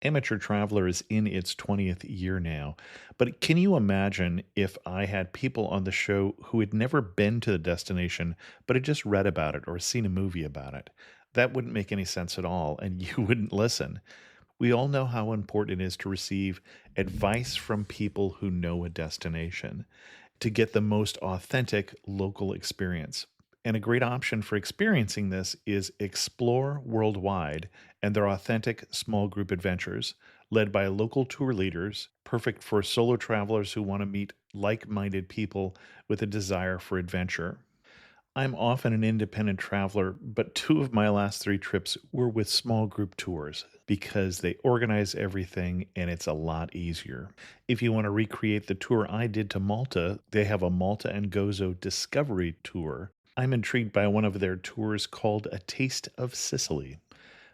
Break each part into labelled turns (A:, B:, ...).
A: Amateur Traveler is in its 20th year now, but can you imagine if I had people on the show who had never been to the destination, but had just read about it or seen a movie about it? That wouldn't make any sense at all, and you wouldn't listen. We all know how important it is to receive advice from people who know a destination to get the most authentic local experience. And a great option for experiencing this is Explore Worldwide and their authentic small group adventures, led by local tour leaders, perfect for solo travelers who want to meet like minded people with a desire for adventure. I'm often an independent traveler, but two of my last three trips were with small group tours because they organize everything and it's a lot easier. If you want to recreate the tour I did to Malta, they have a Malta and Gozo Discovery Tour. I'm intrigued by one of their tours called A Taste of Sicily.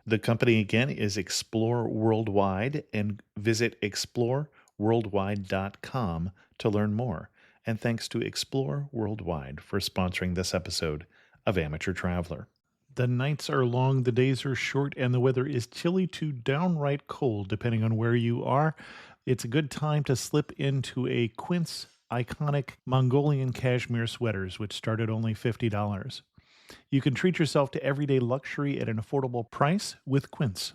A: The company again is Explore Worldwide, and visit exploreworldwide.com to learn more. And thanks to Explore Worldwide for sponsoring this episode of Amateur Traveler. The nights are long, the days are short, and the weather is chilly to downright cold, depending on where you are. It's a good time to slip into a Quince iconic Mongolian cashmere sweaters, which start at only $50. You can treat yourself to everyday luxury at an affordable price with Quince.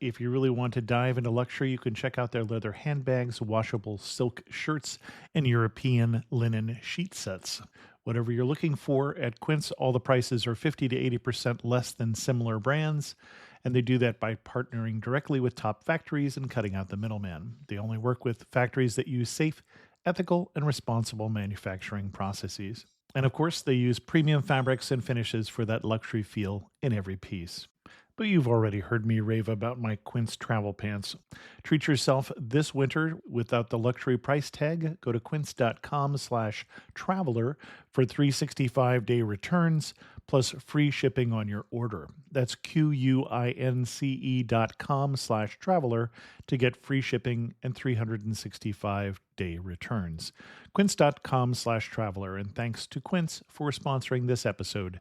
A: If you really want to dive into luxury, you can check out their leather handbags, washable silk shirts, and European linen sheet sets. Whatever you're looking for at Quince, all the prices are 50 to 80% less than similar brands, and they do that by partnering directly with top factories and cutting out the middleman. They only work with factories that use safe, ethical, and responsible manufacturing processes. And of course, they use premium fabrics and finishes for that luxury feel in every piece. But you've already heard me rave about my Quince travel pants. Treat yourself this winter without the luxury price tag. Go to quince.com/traveler for 365-day returns plus free shipping on your order. That's QUINCE.com/traveler to get free shipping and 365-day returns. Quince.com/traveler, and thanks to Quince for sponsoring this episode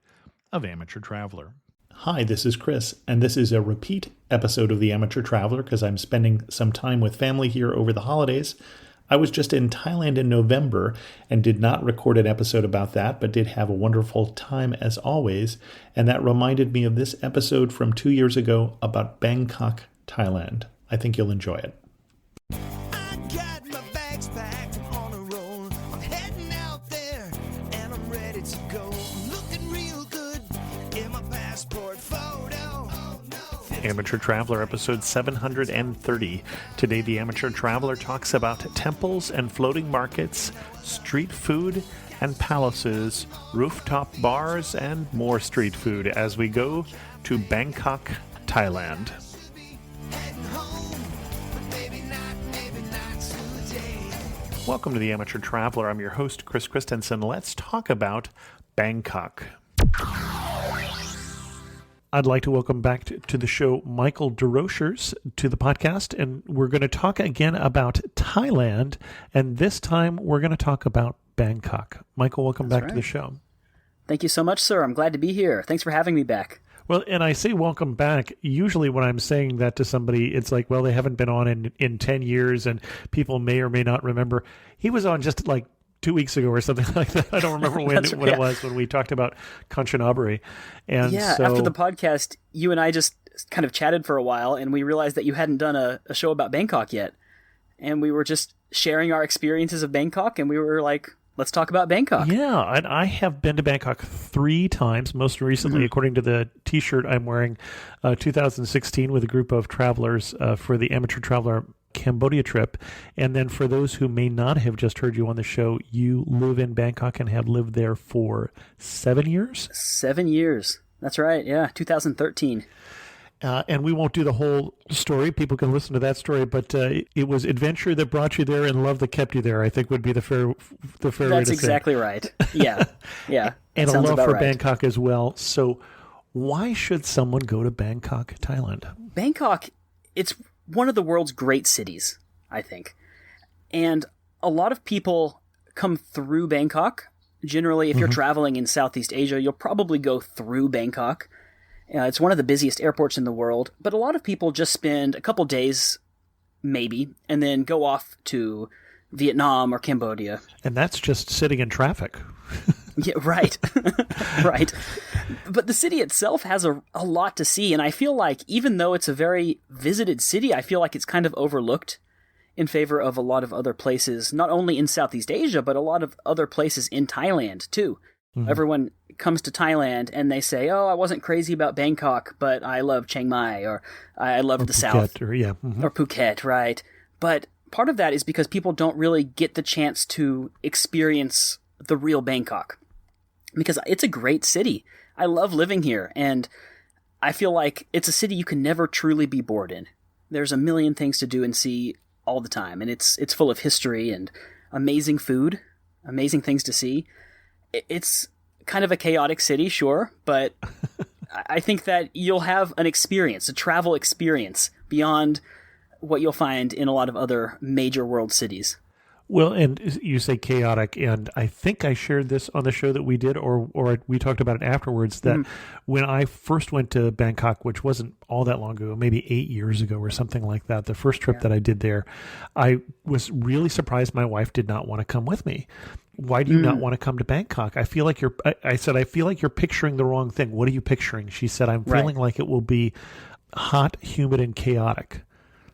A: of Amateur Traveler. Hi, this is Chris, and this is a repeat episode of The Amateur Traveler because I'm spending some time with family here over the holidays. I was just in Thailand in November and did not record an episode about that, but did have a wonderful time as always, and that reminded me of this episode from 2 years ago about Bangkok, Thailand. I think you'll enjoy it.
B: I got my bags packed on a roll. I'm heading out there and I'm ready to go. I'm looking real good in my passport photo.
A: Amateur Traveler, episode 730. Today, the Amateur Traveler talks about temples and floating markets, street food and palaces, rooftop bars, and more street food as we go to Bangkok, Thailand. Welcome to the Amateur Traveler. I'm your host, Chris Christensen. Let's talk about Bangkok. I'd like to welcome back to the show Michael Desrosiers to the podcast, and we're going to talk again about Thailand, and this time we're going to talk about Bangkok. Michael, welcome back to the show.
C: Thank you so much, sir. I'm glad to be here. Thanks for having me back.
A: Well, and I say welcome back. Usually when I'm saying that to somebody, it's like, well, they haven't been on in 10 years, and people may or may not remember. He was on just like 2 weeks ago or something like that. I don't remember when it was when we talked about Kanchanaburi. And
C: after the podcast, you and I just kind of chatted for a while, and we realized that you hadn't done a show about Bangkok yet. And we were just sharing our experiences of Bangkok, and we were like, let's talk about Bangkok.
A: Yeah, and I have been to Bangkok 3 times, most recently, according to the T-shirt I'm wearing, 2016 with a group of travelers for the Amateur Traveler Cambodia trip. And then for those who may not have just heard you on the show, you live in Bangkok and have lived there for 7 years?
C: 7 years. That's right. Yeah. 2013.
A: And we won't do the whole story. People can listen to that story, but it was adventure that brought you there and love that kept you there, I think would be the fair way to say.
C: That's exactly right. Yeah. Yeah.
A: And a love for Bangkok as well. So why should someone go to Bangkok, Thailand?
C: Bangkok, it's one of the world's great cities, I think. And a lot of people come through Bangkok. Generally, if you're traveling in Southeast Asia, you'll probably go through Bangkok. It's one of the busiest airports in the world, but a lot of people just spend a couple days maybe, and then go off to Vietnam or Cambodia.
D: And that's just sitting in traffic.
C: Yeah, right. Right. But the city itself has a lot to see, and I feel like even though it's a very visited city, I feel like it's kind of overlooked in favor of a lot of other places, not only in Southeast Asia, but a lot of other places in Thailand, too. Mm-hmm. Everyone comes to Thailand and they say, oh, I wasn't crazy about Bangkok, but I love Chiang Mai, or I loved the South.
D: Or
C: Phuket, right. But part of that is because people don't really get the chance to experience the real Bangkok. Because it's a great city. I love living here, and I feel like it's a city you can never truly be bored in. There's a million things to do and see all the time, and it's full of history and amazing food, amazing things to see. It's kind of a chaotic city, sure, but I think that you'll have an experience, a travel experience, beyond what you'll find in a lot of other major world cities.
D: Well, and you say chaotic, and I think I shared this on the show that we did, or we talked about it afterwards, that when I first went to Bangkok, which wasn't all that long ago, maybe 8 years ago or something like that, the first trip that I did there, I was really surprised my wife did not want to come with me. Why do you not want to come to Bangkok? I feel like I said, I feel like you're picturing the wrong thing. What are you picturing? She said, I'm feeling like it will be hot, humid, and chaotic.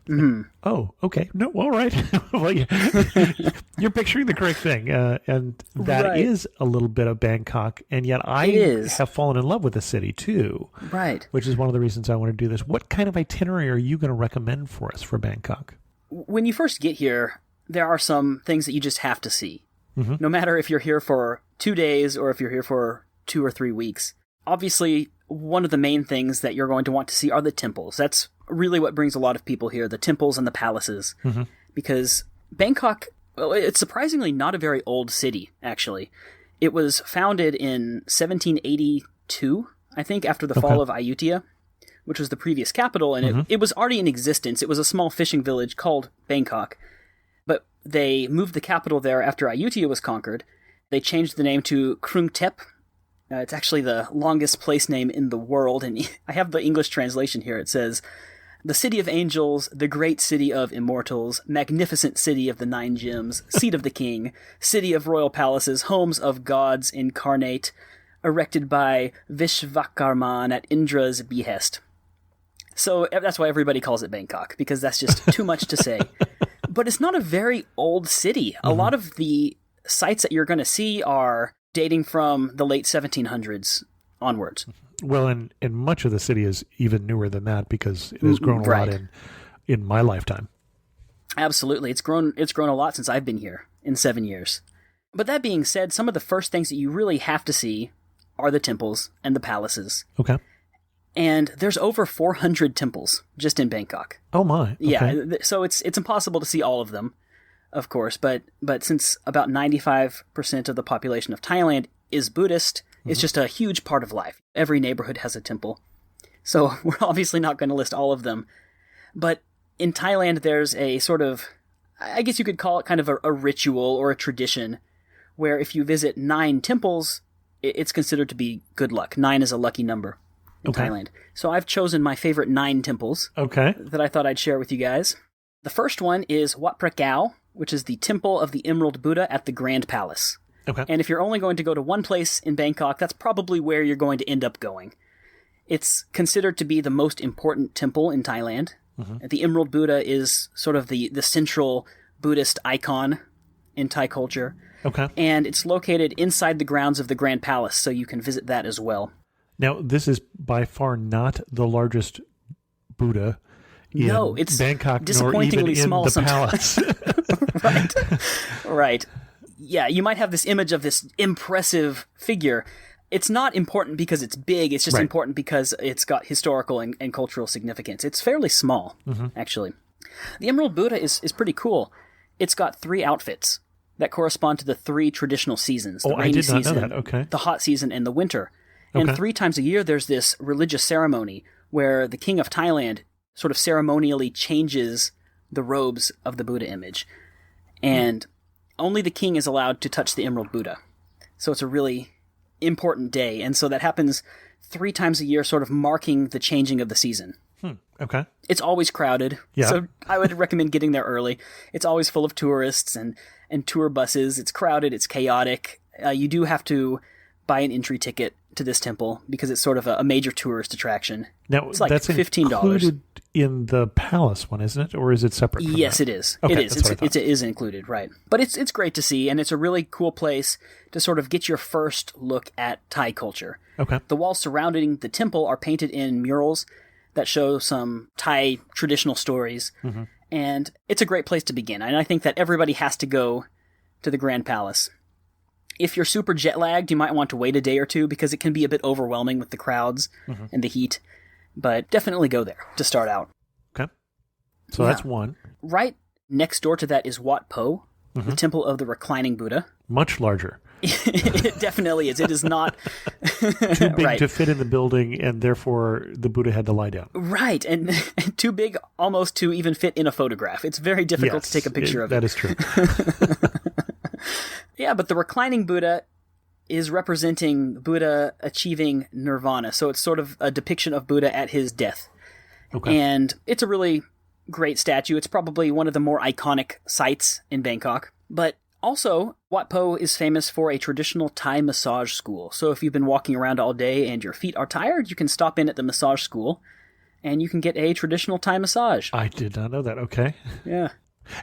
C: Mm-hmm.
D: Oh, okay. No, all right. Well, you're picturing the correct thing, and that is a little bit of Bangkok. And yet, I have fallen in love with the city too.
C: Right.
D: Which is one of the reasons I want to do this. What kind of itinerary are you going to recommend for us for Bangkok?
C: When you first get here, there are some things that you just have to see.
D: Mm-hmm.
C: No matter if you're here for 2 days or if you're here for 2 or 3 weeks. Obviously, one of the main things that you're going to want to see are the temples. That's really what brings a lot of people here, the temples and the palaces.
D: Mm-hmm.
C: Because Bangkok, well, it's surprisingly not a very old city, actually. It was founded in 1782, I think, after the fall of Ayutthaya, which was the previous capital, and it was already in existence. It was a small fishing village called Bangkok. But they moved the capital there after Ayutthaya was conquered. They changed the name to Krung Thep. It's actually the longest place name in the world, and I have the English translation here. It says, the city of angels, the great city of immortals, magnificent city of the 9 gems, seat of the king, city of royal palaces, homes of gods incarnate, erected by Vishvakarman at Indra's behest. So that's why everybody calls it Bangkok, because that's just too much to say. But it's not a very old city. A lot of the sites that you're going to see are dating from the late 1700s onwards.
D: Well, and much of the city is even newer than that because it has grown a lot in my lifetime.
C: Absolutely. It's grown a lot since I've been here in 7 years. But that being said, some of the first things that you really have to see are the temples and the palaces.
D: Okay.
C: And there's over 400 temples just in Bangkok.
D: Oh my. Okay.
C: Yeah, so it's impossible to see all of them, of course, but since about 95% of the population of Thailand is Buddhist, it's just a huge part of life. Every neighborhood has a temple. So we're obviously not going to list all of them. But in Thailand, there's a sort of, I guess you could call it kind of a ritual or a tradition, where if you visit 9 temples, it's considered to be good luck. 9 is a lucky number in Thailand. So I've chosen my favorite 9 temples that I thought I'd share with you guys. The first one is Wat Prakao, which is the Temple of the Emerald Buddha at the Grand Palace.
D: Okay.
C: And if you're only going to go to one place in Bangkok, that's probably where you're going to end up going. It's considered to be the most important temple in Thailand. The Emerald Buddha is sort of the central Buddhist icon in Thai culture.
D: Okay.
C: And it's located inside the grounds of the Grand Palace, so you can visit that as well.
D: Now, this is by far not the largest Buddha in
C: it's
D: Bangkok,
C: disappointingly
D: nor even
C: small
D: in the
C: palace. Right. Yeah, you might have this image of this impressive figure. It's not important because it's big, it's just important because it's got historical and cultural significance. It's fairly small, actually. The Emerald Buddha is pretty cool. It's got 3 outfits that correspond to the 3 traditional seasons. The rainy
D: I did not
C: season,
D: know that. Okay.
C: the hot season, and the winter. And 3 times a year, there's this religious ceremony where the king of Thailand sort of ceremonially changes the robes of the Buddha image. And only the king is allowed to touch the Emerald Buddha. So it's a really important day. And so that happens 3 times a year, sort of marking the changing of the season.
D: Okay.
C: It's always crowded,
D: Yeah.
C: so I would recommend getting there early. It's always full of tourists and tour buses. It's crowded. It's chaotic. You do have to buy an entry ticket to this temple because it's sort of a major tourist attraction.
D: Now,
C: It's like
D: that's
C: $15.
D: included in the palace one, isn't it? Or is it separate from
C: Yes,
D: that?
C: it is.
D: Okay,
C: it is.
D: that's what I thought.
C: It is included, right? But it's great to see, and it's a really cool place to sort of get your first look at Thai culture.
D: Okay.
C: The walls surrounding the temple are painted in murals that show some Thai traditional stories, and it's a great place to begin. And I think that everybody has to go to the Grand Palace. If you're super jet lagged, you might want to wait a day or two because it can be a bit overwhelming with the crowds and the heat. But definitely go there to start out.
D: Okay. So that's one.
C: Right next door to that is Wat Po, the Temple of the Reclining Buddha.
D: Much larger.
C: It definitely is. It is not
D: Too big
C: right.
D: to fit in the building, and therefore the Buddha had to lie down.
C: Right, and too big almost to even fit in a photograph. It's very difficult to take a picture of it.
D: That is true.
C: Yeah, but the reclining Buddha is representing Buddha achieving nirvana. So it's sort of a depiction of Buddha at his death.
D: Okay.
C: And it's a really great statue. It's probably one of the more iconic sites in Bangkok. But also, Wat Po is famous for a traditional Thai massage school. So if you've been walking around all day and your feet are tired, you can stop in at the massage school and you can get a traditional Thai massage.
D: I did not know that. Okay.
C: Yeah.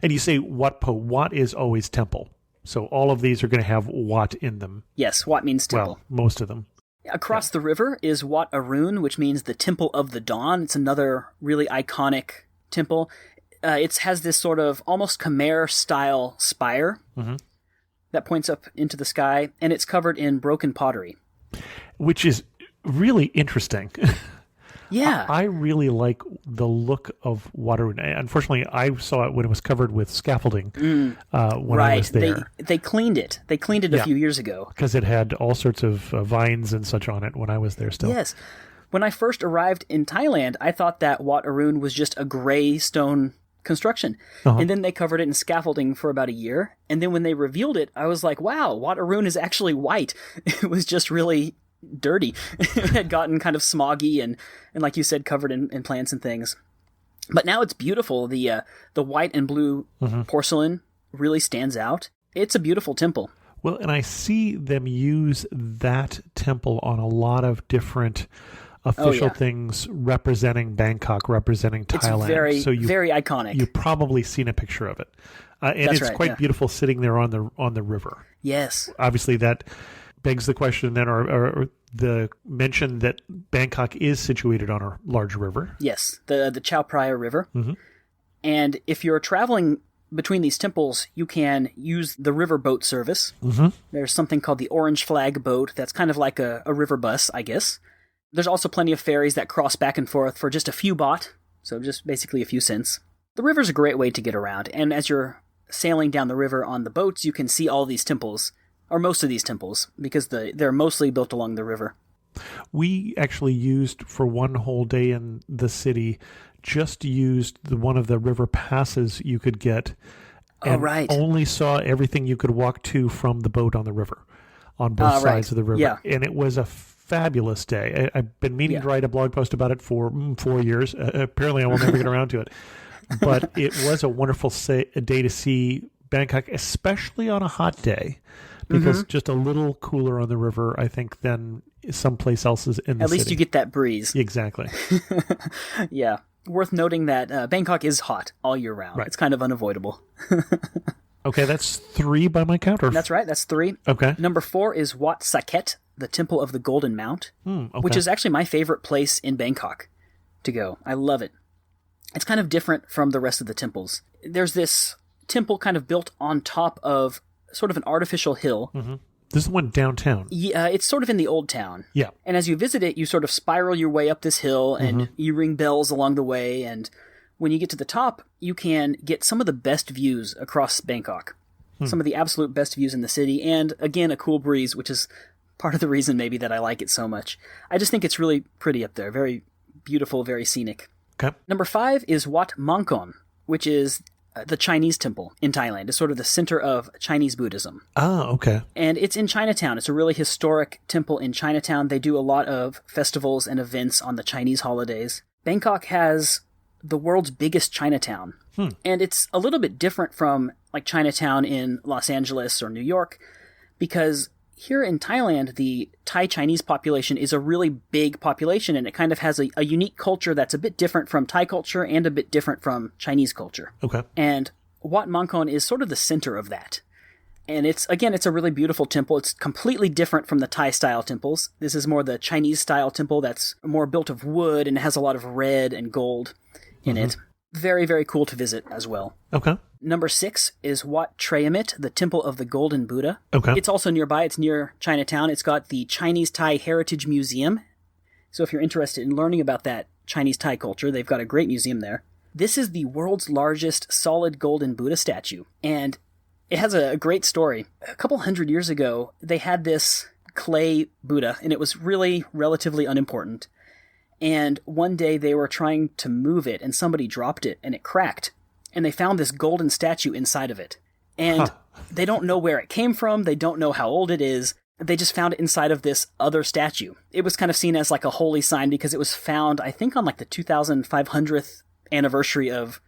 D: And you say Wat Po. Wat is always temple. So all of these are going to have Wat in them.
C: Yes, Wat means temple.
D: Well, most of them.
C: Across the river is Wat Arun, which means the Temple of the Dawn. It's another really iconic temple. It has this sort of almost Khmer-style spire that points up into the sky, and it's covered in broken pottery.
D: Which is really interesting.
C: Yeah.
D: I really like the look of Wateroo. Unfortunately, I saw it when it was covered with scaffolding when I was there.
C: They cleaned it. They cleaned it a few years ago.
D: Because it had all sorts of vines and such on it when I was there still.
C: Yes. When I first arrived in Thailand, I thought that Wat Arun was just a gray stone construction. And then they covered it in scaffolding for about a year. And then when they revealed it, I was like, wow, Wat Arun is actually white. It was just really dirty. It had gotten kind of smoggy and like you said, covered in plants and things. But now it's beautiful. The white and blue porcelain really stands out. It's a beautiful temple.
D: Well, and I see them use that temple on a lot of different official things representing Bangkok, representing Thailand.
C: It's very iconic.
D: You've probably seen a picture of it. And
C: That's
D: it's
C: right,
D: quite beautiful sitting there on the river.
C: Yes.
D: Obviously, that begs the question then, or the mention that Bangkok is situated on a large river.
C: Yes, the Chao Phraya River. And if you're traveling between these temples, you can use the river boat service. There's something called the Orange Flag boat that's kind of like a river bus, I guess. There's also plenty of ferries that cross back and forth for just a few baht, so just basically a few cents. The river's a great way to get around, and as you're sailing down the river on the boats, you can see all these temples, or most of these temples, because they're mostly built along the river.
D: We actually used, for one whole day in the city, just used one of the river passes you could get, and only saw everything you could walk to from the boat on the river, on both sides of the river.
C: Yeah.
D: And it was a fabulous day. I've been meaning to write a blog post about it for 4 years. Apparently, I will never get around to it. But it was a wonderful day to see Bangkok, especially on a hot day, because just a little cooler on the river, I think, than someplace else is in the city.
C: At least you get that breeze.
D: Exactly.
C: Yeah. Worth noting that Bangkok is hot all year round.
D: Right.
C: It's kind of unavoidable.
D: Okay, that's 3 by my count.
C: That's right. That's 3.
D: Okay.
C: Number 4 is Wat Saket, the Temple of the Golden Mount, which is actually my favorite place in Bangkok to go. I love it. It's kind of different from the rest of the temples. There's this temple kind of built on top of sort of an artificial hill.
D: This is the one downtown.
C: Yeah, it's sort of in the old town.
D: Yeah.
C: And as you visit it, you sort of spiral your way up this hill, and you ring bells along the way, and when you get to the top, you can get some of the best views across Bangkok. Some of the absolute best views in the city, and again, a cool breeze, which is part of the reason maybe that I like it so much. I just think it's really pretty up there. Very beautiful, very scenic.
D: Okay.
C: Number 5 is Wat Mangkon, which is the Chinese temple in Thailand. It's sort of the center of Chinese Buddhism.
D: Ah, okay.
C: And it's in Chinatown. It's a really historic temple in Chinatown. They do a lot of festivals and events on the Chinese holidays. Bangkok has the world's biggest Chinatown. And it's a little bit different from like Chinatown in Los Angeles or New York, because here in Thailand, the Thai Chinese population is a really big population, and it kind of has a unique culture that's a bit different from Thai culture and a bit different from Chinese culture.
D: Okay.
C: And Wat Mongkon is sort of the center of that. And it's a really beautiful temple. It's completely different from the Thai-style temples. This is more the Chinese-style temple that's more built of wood and has a lot of red and gold in it. Very, very cool to visit as well.
D: Okay.
C: Number 6 is Wat Trayamit, the Temple of the Golden Buddha.
D: Okay.
C: It's also nearby. It's near Chinatown. It's got the Chinese-Thai Heritage Museum. So if you're interested in learning about that Chinese-Thai culture, they've got a great museum there. This is the world's largest solid golden Buddha statue, and it has a great story. A couple hundred years ago, they had this clay Buddha, and it was really relatively unimportant. And one day they were trying to move it, and somebody dropped it, and it cracked. And they found this golden statue inside of it. And they don't know where it came from, they don't know how old it is, they just found it inside of this other statue. It was kind of seen as like a holy sign because it was found, I think, on like the 2500th anniversary of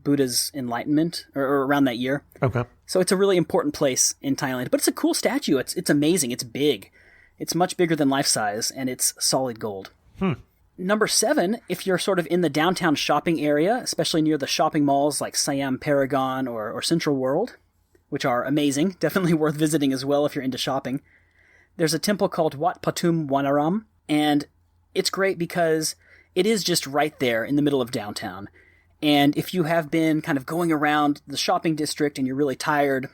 C: Buddha's enlightenment, or around that year.
D: Okay.
C: So it's a really important place in Thailand. But it's a cool statue. It's amazing. It's big. It's much bigger than life size, and it's solid gold. Number 7, if you're sort of in the downtown shopping area, especially near the shopping malls like Siam Paragon or Central World, which are amazing, definitely worth visiting as well if you're into shopping, there's a temple called Wat Patum Wanaram, and it's great because it is just right there in the middle of downtown. And if you have been kind of going around the shopping district and you're really tired,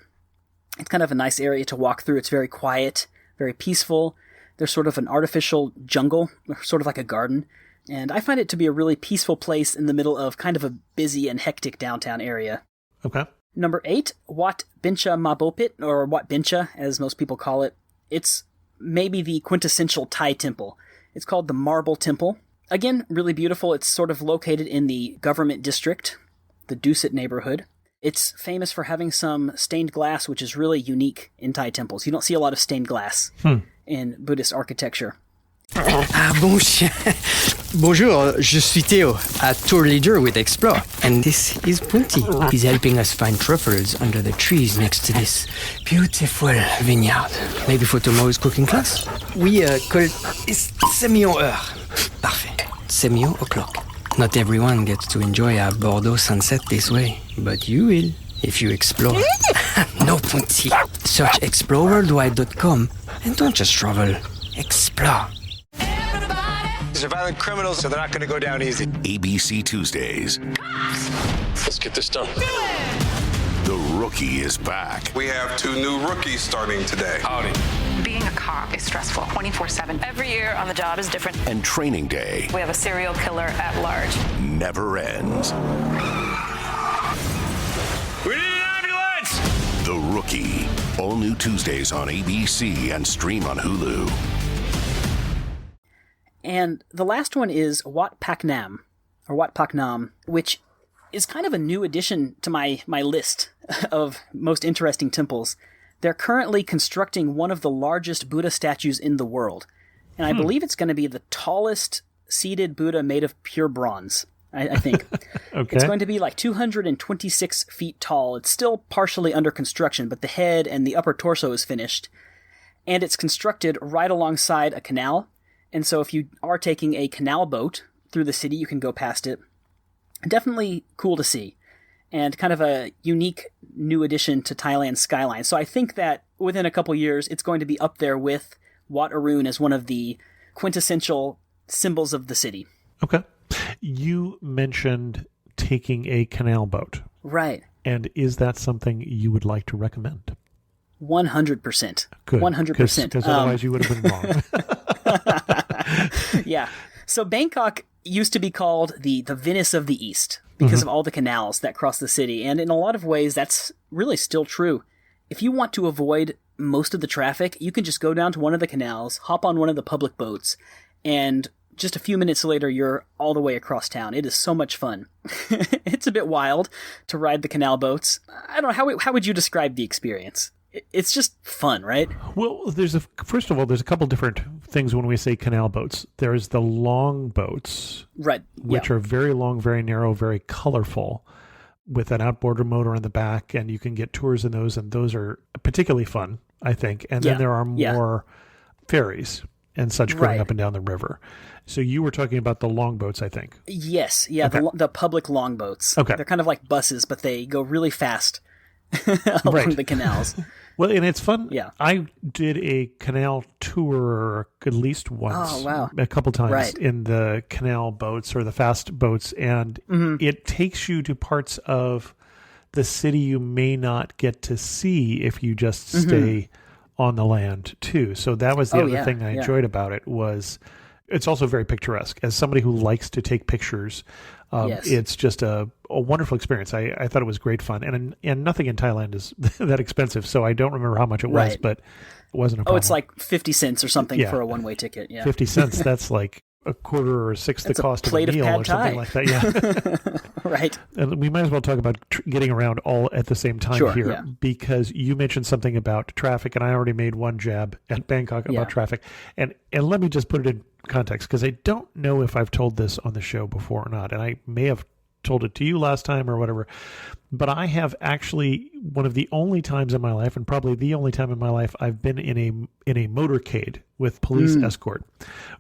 C: it's kind of a nice area to walk through. It's very quiet, very peaceful. There's sort of an artificial jungle, sort of like a garden. And I find it to be a really peaceful place in the middle of kind of a busy and hectic downtown area.
D: Okay.
C: Number 8, Wat Bincha Mabopit, or Wat Bincha, as most people call it. It's maybe the quintessential Thai temple. It's called the Marble Temple. Again, really beautiful. It's sort of located in the government district, the Dusit neighborhood. It's famous for having some stained glass, which is really unique in Thai temples. You don't see a lot of stained glass in Buddhist architecture.
E: Ah bon chien. Bonjour, je suis Théo, a tour leader with Explore. And this is Punti. He's helping us find truffles under the trees next to this beautiful vineyard. Maybe for tomorrow's cooking class? Oui, call c'est million heure. Parfait. C'est million o'clock. Not everyone gets to enjoy a Bordeaux sunset this way, but you will if you explore. No, Punti. Search exploreworldwide.com and don't just travel. Explore.
F: These are violent criminals, so they're not going to go down easy.
G: ABC Tuesdays.
F: Let's get this done.
G: The Rookie is back.
H: We have 2 new rookies starting today.
F: Howdy.
I: Being a cop is stressful 24/7. Every year on the job is different.
G: And Training Day
I: We have a serial killer at large.
G: never ends.
F: We need an ambulance!
G: The Rookie. All new Tuesdays on ABC and stream on Hulu.
C: And the last one is Wat Pak Nam, or Wat Pak Nam, which is kind of a new addition to my list of most interesting temples. They're currently constructing one of the largest Buddha statues in the world. And I believe it's going to be the tallest seated Buddha made of pure bronze, I think.
D: Okay.
C: It's going to be like 226 feet tall. It's still partially under construction, but the head and the upper torso is finished. And it's constructed right alongside a canal. And so if you are taking a canal boat through the city, you can go past it. Definitely cool to see. And kind of a unique new addition to Thailand's skyline. So I think that within a couple years, it's going to be up there with Wat Arun as one of the quintessential symbols of the city.
D: Okay. You mentioned taking a canal boat.
C: Right.
D: And is that something you would like to recommend?
C: 100%.
D: Good.
C: 100%.
D: Because otherwise you would have been wrong.
C: Yeah. So Bangkok used to be called the Venice of the East because of all the canals that cross the city. And in a lot of ways, that's really still true. If you want to avoid most of the traffic, you can just go down to one of the canals, hop on one of the public boats, and just a few minutes later, you're all the way across town. It is so much fun. It's a bit wild to ride the canal boats. I don't know, how would you describe the experience? It's just fun, right?
D: Well, first of all, there's a couple different things when we say canal boats. There's the long boats,
C: Right.
D: which are very long, very narrow, very colorful, with an outboard motor in the back, and you can get tours in those, and those are particularly fun, I think. And then there are more ferries and such going up and down the river. So you were talking about the longboats, I think.
C: Yes, yeah, the public longboats.
D: Okay.
C: They're kind of like buses, but they go really fast along the canals.
D: Well, and it's fun.
C: Yeah.
D: I did a canal tour at least once, a couple times in the canal boats or the fast boats, and it takes you to parts of the city you may not get to see if you just stay on the land too. So that was the other thing I enjoyed about it was it's also very picturesque. As somebody who likes to take pictures, it's just a wonderful experience. I thought it was great fun. And nothing in Thailand is that expensive, so I don't remember how much it was, but it wasn't a problem.
C: Oh, it's like 50 cents or something for a one-way ticket. Yeah.
D: 50 cents, that's like a quarter or a sixth the cost of a meal or something like that. Yeah.
C: Right.
D: And we might as well talk about getting around all at the same time here because you mentioned something about traffic, and I already made one jab at Bangkok about traffic. And let me just put it in context because I don't know if I've told this on the show before or not, and I may have told it to you last time or whatever, but I have actually one of the only times in my life, and probably the only time in my life I've been in a motorcade with police escort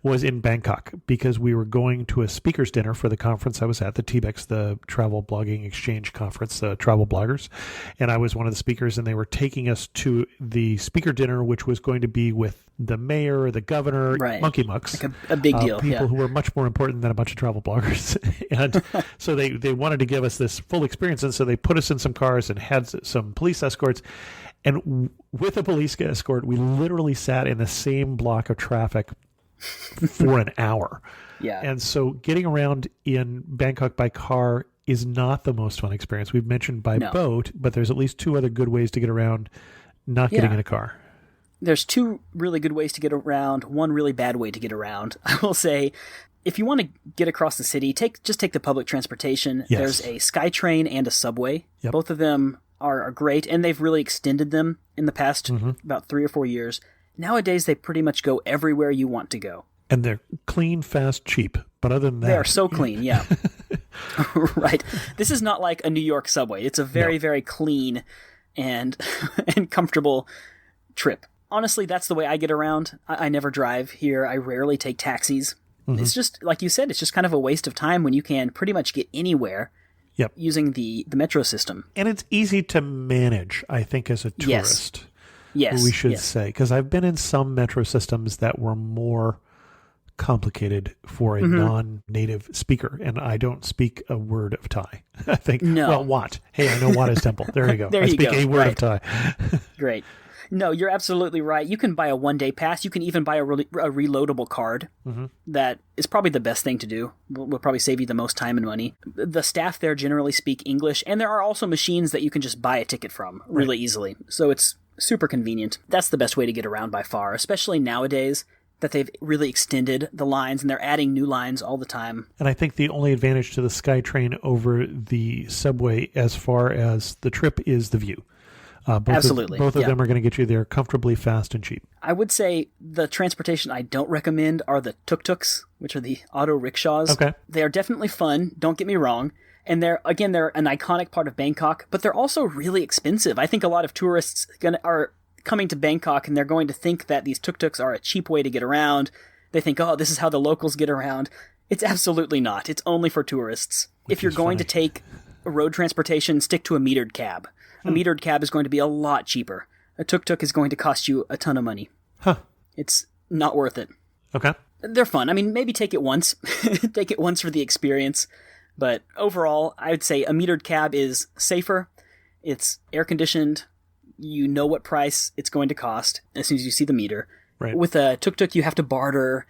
D: was in Bangkok because we were going to a speaker's dinner for the conference I was at, the TBEX, the Travel Blogging Exchange Conference, travel bloggers, and I was one of the speakers, and they were taking us to the speaker dinner, which was going to be with the mayor, the governor, monkey mucks.
C: Like a big deal.
D: People who were much more important than a bunch of travel bloggers. And so they wanted to give us this full experience, and so they put us in some cars and had some police escorts. And with a police escort, we literally sat in the same block of traffic for an hour.
C: Yeah.
D: And so getting around in Bangkok by car is not the most fun experience. We've mentioned by boat, but there's at least two other good ways to get around not getting in a car.
C: There's two really good ways to get around, one really bad way to get around. I will say, if you want to get across the city, just take the public transportation.
D: Yes.
C: There's a SkyTrain and a subway. Yep. Both of them are great, and they've really extended them in the past about 3 or 4 years. Nowadays, they pretty much go everywhere you want to go.
D: And they're clean, fast, cheap. But other than that...
C: They are so clean, yeah. Right. This is not like a New York subway. It's a very, very clean and comfortable trip. Honestly, that's the way I get around. I never drive here. I rarely take taxis. It's just, like you said, it's just kind of a waste of time when you can pretty much get anywhere using the metro system.
D: And it's easy to manage, I think, as a tourist.
C: Yes.
D: We should say. Because I've been in some metro systems that were more complicated for a non-native speaker, and I don't speak a word of Thai. I think, well, Wat. Hey, I know Wat is temple. There you go. I speak a word of Thai.
C: Great. No, you're absolutely right. You can buy a one-day pass. You can even buy a reloadable card. That is probably the best thing to do. Will probably save you the most time and money. The staff there generally speak English, and there are also machines that you can just buy a ticket from really easily. So it's super convenient. That's the best way to get around by far, especially nowadays that they've really extended the lines, and they're adding new lines all the time.
D: And I think the only advantage to the SkyTrain over the subway as far as the trip is the view.
C: Absolutely.
D: Both of them are going to get you there comfortably, fast, and cheap. I
C: would say the transportation I don't recommend are the tuk-tuks, which are the auto rickshaws.
D: Okay.
C: They are definitely fun, don't get me wrong. And they're an iconic part of Bangkok, but they're also really expensive. I think a lot of tourists are coming to Bangkok and they're going to think that these tuk-tuks are a cheap way to get around. They think, oh, this is how the locals get around. It's absolutely not. It's only for tourists. If you're going to take road transportation, stick to a metered cab. A metered cab is going to be a lot cheaper. A tuk-tuk is going to cost you a ton of money. It's not worth it.
D: Okay.
C: They're fun. I mean, maybe take it once. Take it once for the experience. But overall, I would say a metered cab is safer. It's air-conditioned. You know what price it's going to cost as soon as you see the meter.
D: Right.
C: With a tuk-tuk, you have to barter,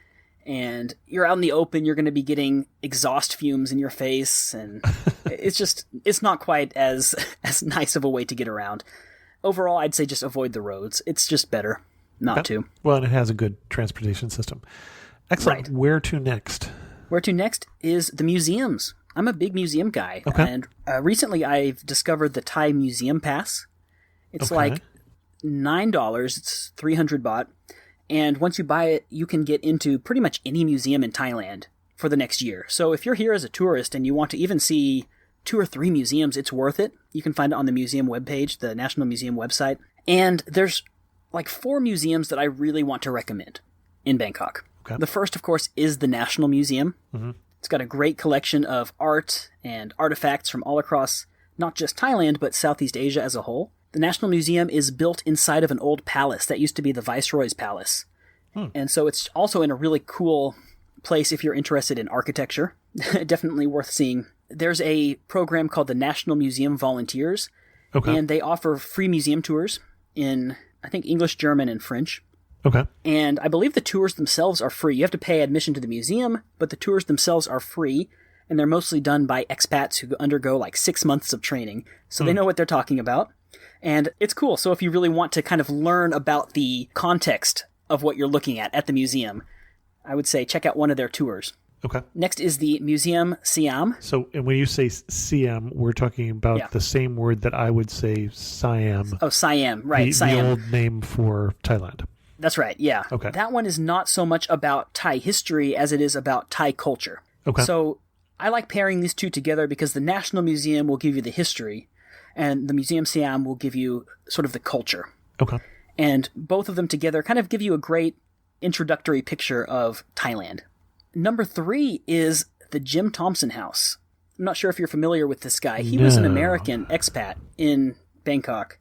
C: and you're out in the open, you're going to be getting exhaust fumes in your face, and it's not quite as nice of a way to get around. Overall, I'd say just avoid the roads. It's just better not to.
D: Well, and it has a good transportation system. Excellent. Right. Where to next?
C: Where to next is the museums. I'm a big museum guy, and recently I've discovered the Thai Museum Pass. It's like $9. It's 300 baht. And once you buy it, you can get into pretty much any museum in Thailand for the next year. So if you're here as a tourist and you want to even see 2 or 3 museums, it's worth it. You can find it on the museum webpage, the National Museum website. And there's like 4 museums that I really want to recommend in Bangkok.
D: Okay.
C: The first, of course, is the National Museum. Mm-hmm. It's got a great collection of art and artifacts from all across not just Thailand, but Southeast Asia as a whole. The National Museum is built inside of an old palace that used to be the Viceroy's Palace. And so it's also in a really cool place if you're interested in architecture. Definitely worth seeing. There's a program called the National Museum Volunteers, and they offer free museum tours in, I think, English, German, and French.
D: Okay.
C: And I believe the tours themselves are free. You have to pay admission to the museum, but the tours themselves are free, and they're mostly done by expats who undergo like 6 months of training, so they know what they're talking about. And it's cool. So if you really want to kind of learn about the context of what you're looking at the museum, I would say check out one of their tours.
D: Okay.
C: Next is the Museum Siam.
D: So, and when you say Siam, we're talking about the same word that I would say Siam.
C: Oh, Siam, right. Siam.
D: The old name for Thailand.
C: That's right, yeah.
D: Okay.
C: That one is not so much about Thai history as it is about Thai culture.
D: Okay.
C: So I like pairing these two together because the National Museum will give you the history, and the Museum Siam will give you sort of the culture.
D: Okay.
C: And both of them together kind of give you a great introductory picture of Thailand. Number 3 is the Jim Thompson House. I'm not sure if you're familiar with this guy. He was an American expat in Bangkok,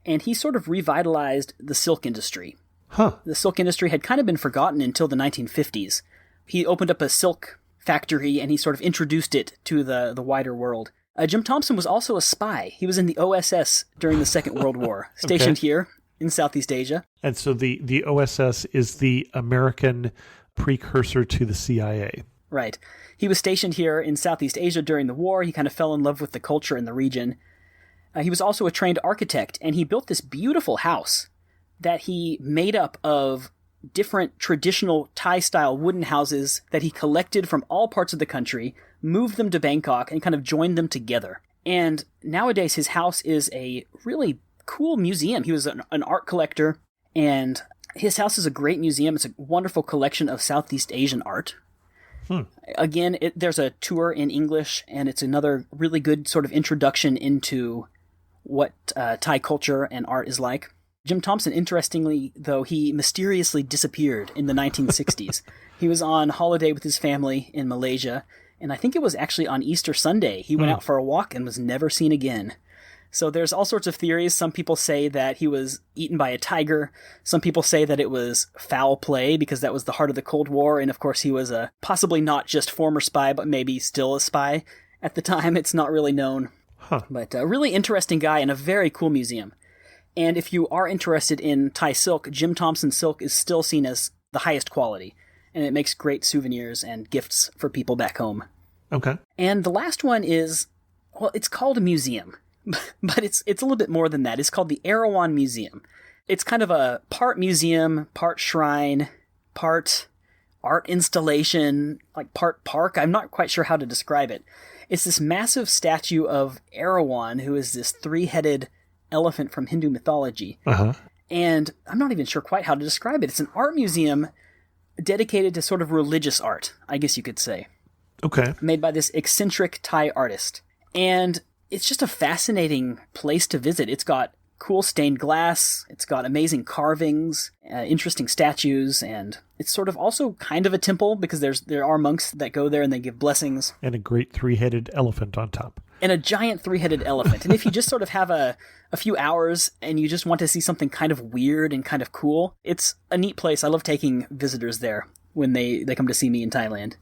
C: and he sort of revitalized the silk industry.
D: Huh.
C: The silk industry had kind of been forgotten until the 1950s. He opened up a silk factory, and he sort of introduced it to the wider world. Jim Thompson was also a spy. He was in the OSS during the Second World War, stationed here in Southeast Asia.
D: And so the OSS is the American precursor to the CIA.
C: Right. He was stationed here in Southeast Asia during the war. He kind of fell in love with the culture in the region. He was also a trained architect, and he built this beautiful house that he made up of different traditional Thai-style wooden houses that he collected from all parts of the country, moved them to Bangkok, and kind of joined them together. And nowadays his house is a really cool museum. He was an art collector, and his house is a great museum. It's a wonderful collection of Southeast Asian art. Again, there's a tour in English, and it's another really good sort of introduction into what Thai culture and art is like. Jim Thompson, interestingly, though, he mysteriously disappeared in the 1960s. He was on holiday with his family in Malaysia, and I think it was actually on Easter Sunday. He went out for a walk and was never seen again. So there's all sorts of theories. Some people say that he was eaten by a tiger. Some people say that it was foul play because that was the heart of the Cold War, and of course he was a possibly not just former spy, but maybe still a spy at the time. It's not really known. But a really interesting guy and a very cool museum. And if you are interested in Thai silk, Jim Thompson silk is still seen as the highest quality, and it makes great souvenirs and gifts for people back home.
D: Okay.
C: And the last one is, well, it's called a museum, but it's a little bit more than that. It's called the Erawan Museum. It's kind of a part museum, part shrine, part art installation, like part park. I'm not quite sure how to describe it. It's this massive statue of Erawan, who is this 3-headed elephant from Hindu mythology. And I'm not even sure quite how to describe it. It's an art museum dedicated to sort of religious art, I guess you could say.
D: Okay.
C: Made by this eccentric Thai artist. And it's just a fascinating place to visit. It's got cool stained glass, it's got amazing carvings, interesting statues, and it's sort of also kind of a temple because there are monks that go there and they give blessings.
D: And a great 3-headed elephant on top.
C: And a giant 3-headed elephant. And if you just sort of have a few hours and you just want to see something kind of weird and kind of cool, it's a neat place. I love taking visitors there when they come to see me in Thailand.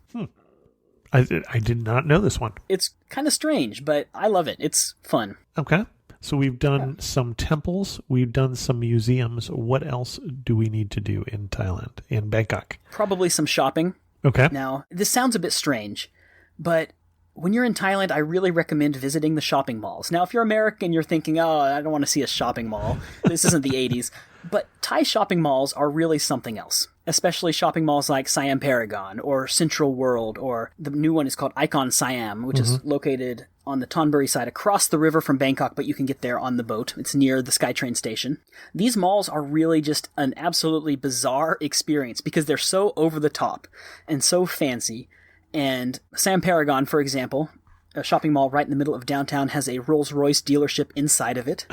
D: I did not know this one.
C: It's kind of strange, but I love it. It's fun.
D: Okay. So we've done some temples, we've done some museums. What else do we need to do in Thailand, in Bangkok?
C: Probably some shopping.
D: Okay.
C: Now, this sounds a bit strange, but when you're in Thailand, I really recommend visiting the shopping malls. Now, if you're American, you're thinking, oh, I don't want to see a shopping mall. This isn't the 80s. But Thai shopping malls are really something else, especially shopping malls like Siam Paragon or Central World, or the new one is called Icon Siam, which is located on the Thonburi side across the river from Bangkok, but you can get there on the boat. It's near the SkyTrain station. These malls are really just an absolutely bizarre experience because they're so over the top and so fancy. And Sam Paragon, for example, a shopping mall right in the middle of downtown, has a Rolls-Royce dealership inside of it.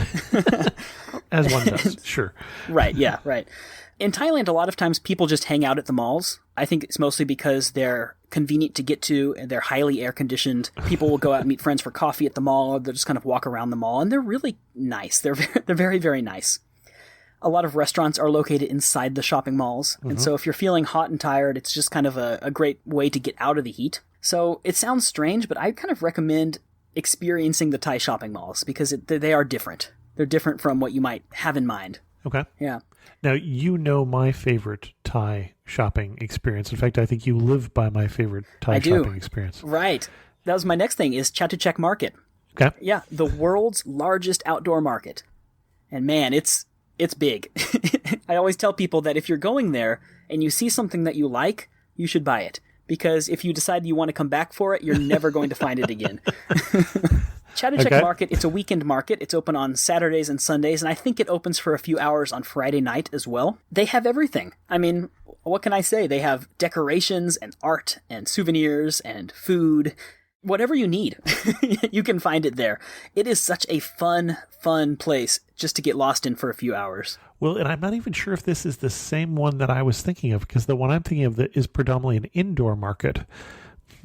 D: As one does, sure.
C: Right, yeah, right. In Thailand, a lot of times people just hang out at the malls. I think it's mostly because they're convenient to get to and they're highly air-conditioned. People will go out and meet friends for coffee at the mall, or they'll just kind of walk around the mall, and they're really nice. They're very, very nice. A lot of restaurants are located inside the shopping malls, and so if you're feeling hot and tired, it's just kind of a great way to get out of the heat. So it sounds strange, but I kind of recommend experiencing the Thai shopping malls because they are different. They're different from what you might have in mind.
D: Okay.
C: Yeah.
D: Now, you know my favorite Thai shopping experience. In fact, I think you live by my favorite Thai shopping experience.
C: Right. That was my next thing, is Chatuchak Market.
D: Okay.
C: Yeah, the world's largest outdoor market. And man, it's big. I always tell people that if you're going there and you see something that you like, you should buy it. Because if you decide you want to come back for it, you're never going to find it again. Chatuchak Market, it's a weekend market. It's open on Saturdays and Sundays, and I think it opens for a few hours on Friday night as well. They have everything. I mean, what can I say? They have decorations and art and souvenirs and food. Whatever you need, you can find it there. It is such a fun place just to get lost in for a few hours.
D: Well, and I'm not even sure if this is the same one that I was thinking of, because the one I'm thinking of is predominantly an indoor market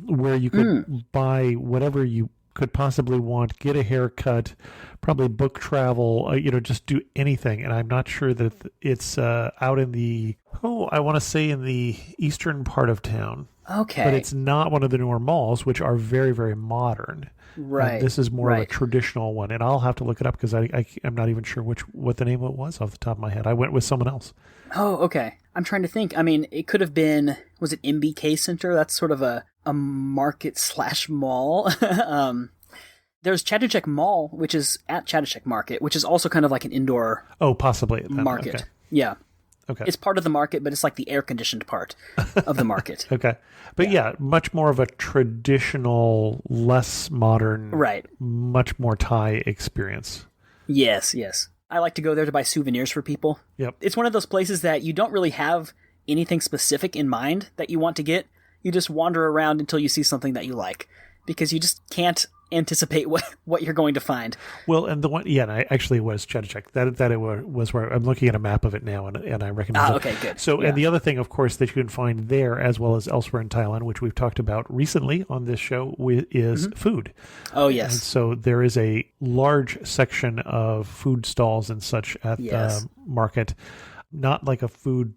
D: where you could buy whatever you could possibly want, get a haircut, probably book travel, just do anything. And I'm not sure that it's out in I want to say in the eastern part of town.
C: Okay.
D: But it's not one of the newer malls, which are very, very modern.
C: Right.
D: This is more of a traditional one. And I'll have to look it up because I'm not even sure what the name of it was off the top of my head. I went with someone else.
C: Oh, okay. I'm trying to think. I mean, it could have been, was it MBK Center? That's sort of a market/mall. There's Chatuchak Mall, which is at Chatuchak Market, which is also kind of like an indoor
D: possibly
C: market.
D: Okay.
C: Yeah.
D: Okay.
C: It's part of the market, but it's like the air-conditioned part of the market.
D: Okay. But yeah, much more of a traditional, less modern,
C: right,
D: much more Thai experience.
C: Yes. I like to go there to buy souvenirs for people.
D: Yep.
C: It's one of those places that you don't really have anything specific in mind that you want to get. You just wander around until you see something that you like, because you just can't anticipate what you're going to find.
D: Well, and the one, actually it was Chatuchak. That it was where I'm looking at a map of it now, and I recognize it.
C: Okay, good.
D: So, and the other thing, of course, that you can find there as well as elsewhere in Thailand, which we've talked about recently on this show, is food.
C: Oh, yes.
D: And so there is a large section of food stalls and such at the market, not like a food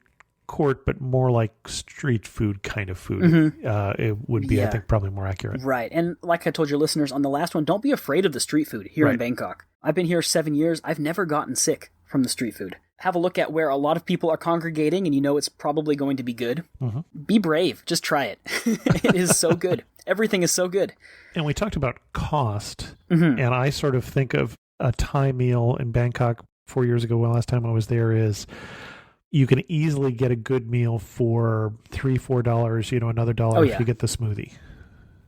D: court, but more like street food kind of food. It would be, I think, probably more accurate.
C: Right. And like I told your listeners on the last one, don't be afraid of the street food here in Bangkok. I've been here 7 years. I've never gotten sick from the street food. Have a look at where a lot of people are congregating and you know it's probably going to be good. Be brave. Just try it. It is so good. Everything is so good.
D: And we talked about cost, and I sort of think of a Thai meal in Bangkok 4 years ago, last time I was there, is you can easily get a good meal for $3-4, another dollar if you get the smoothie.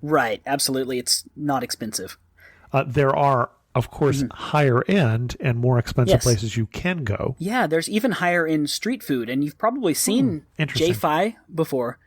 C: Right, absolutely. It's not expensive.
D: There are, of course, higher end and more expensive places you can go.
C: Yeah, there's even higher end street food, and you've probably seen J-Fi before.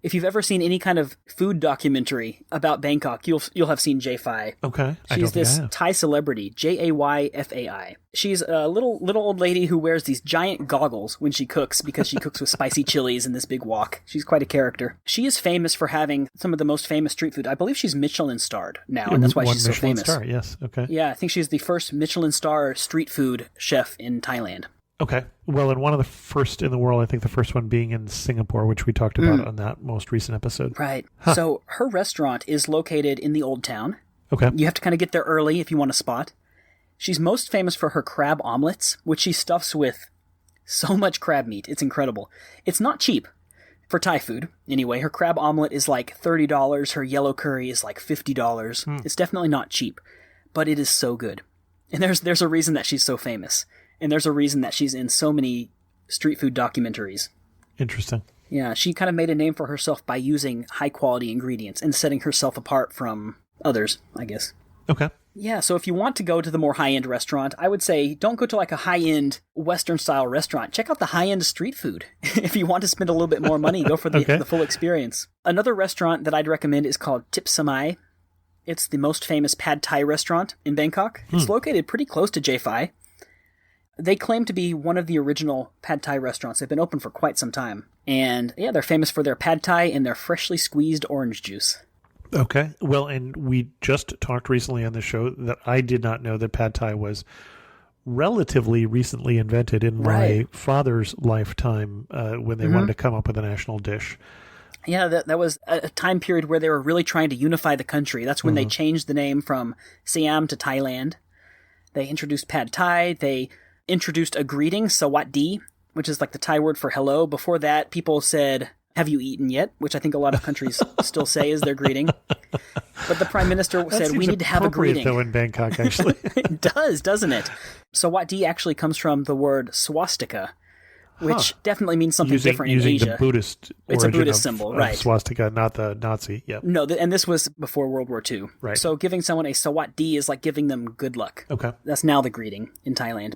C: If you've ever seen any kind of food documentary about Bangkok, you'll have seen J-Fi.
D: Okay.
C: She's this Thai celebrity, Jayfai. She's a little old lady who wears these giant goggles when she cooks because she cooks with spicy chilies and this big wok. She's quite a character. She is famous for having some of the most famous street food. I believe she's Michelin starred now, and that's why she's so famous.
D: Star, yes. Okay.
C: Yeah, I think she's the first Michelin star street food chef in Thailand.
D: Okay. Well, and one of the first in the world, I think the first one being in Singapore, which we talked about on that most recent episode.
C: Right. Huh. So her restaurant is located in the Old Town.
D: Okay.
C: You have to kind of get there early if you want a spot. She's most famous for her crab omelets, which she stuffs with so much crab meat. It's incredible. It's not cheap for Thai food. Anyway, her crab omelet is like $30. Her yellow curry is like $50. It's definitely not cheap, but it is so good. And there's a reason that she's so famous. And there's a reason that she's in so many street food documentaries.
D: Interesting.
C: Yeah, she kind of made a name for herself by using high-quality ingredients and setting herself apart from others, I guess.
D: Okay.
C: Yeah, so if you want to go to the more high-end restaurant, I would say don't go to like a high-end Western-style restaurant. Check out the high-end street food. If you want to spend a little bit more money, go for the full experience. Another restaurant that I'd recommend is called Tip Samai. It's the most famous pad Thai restaurant in Bangkok. It's located pretty close to J5. They claim to be one of the original pad Thai restaurants. They've been open for quite some time. And yeah, they're famous for their pad Thai and their freshly squeezed orange juice.
D: Okay. Well, and we just talked recently on the show that I did not know that pad Thai was relatively recently invented in my father's lifetime when they wanted to come up with a national dish.
C: Yeah, that was a time period where they were really trying to unify the country. That's when they changed the name from Siam to Thailand. They introduced pad Thai. They introduced a greeting, sawat di, which is like the Thai word for hello. Before that, people said, "Have you eaten yet?" which I think a lot of countries still say is their greeting. But the Prime Minister said, we need to have a greeting.
D: Though in Bangkok, actually.
C: It does, doesn't it? Sawat di actually comes from the word swastika, which definitely means something different in Asia.
D: Using the Buddhist
C: it's a
D: origin
C: Buddhist symbol, right?
D: Swastika, not the Nazi. Yep.
C: No, and this was before World War II.
D: Right.
C: So giving someone a sawat di is like giving them good luck.
D: Okay.
C: That's now the greeting in Thailand.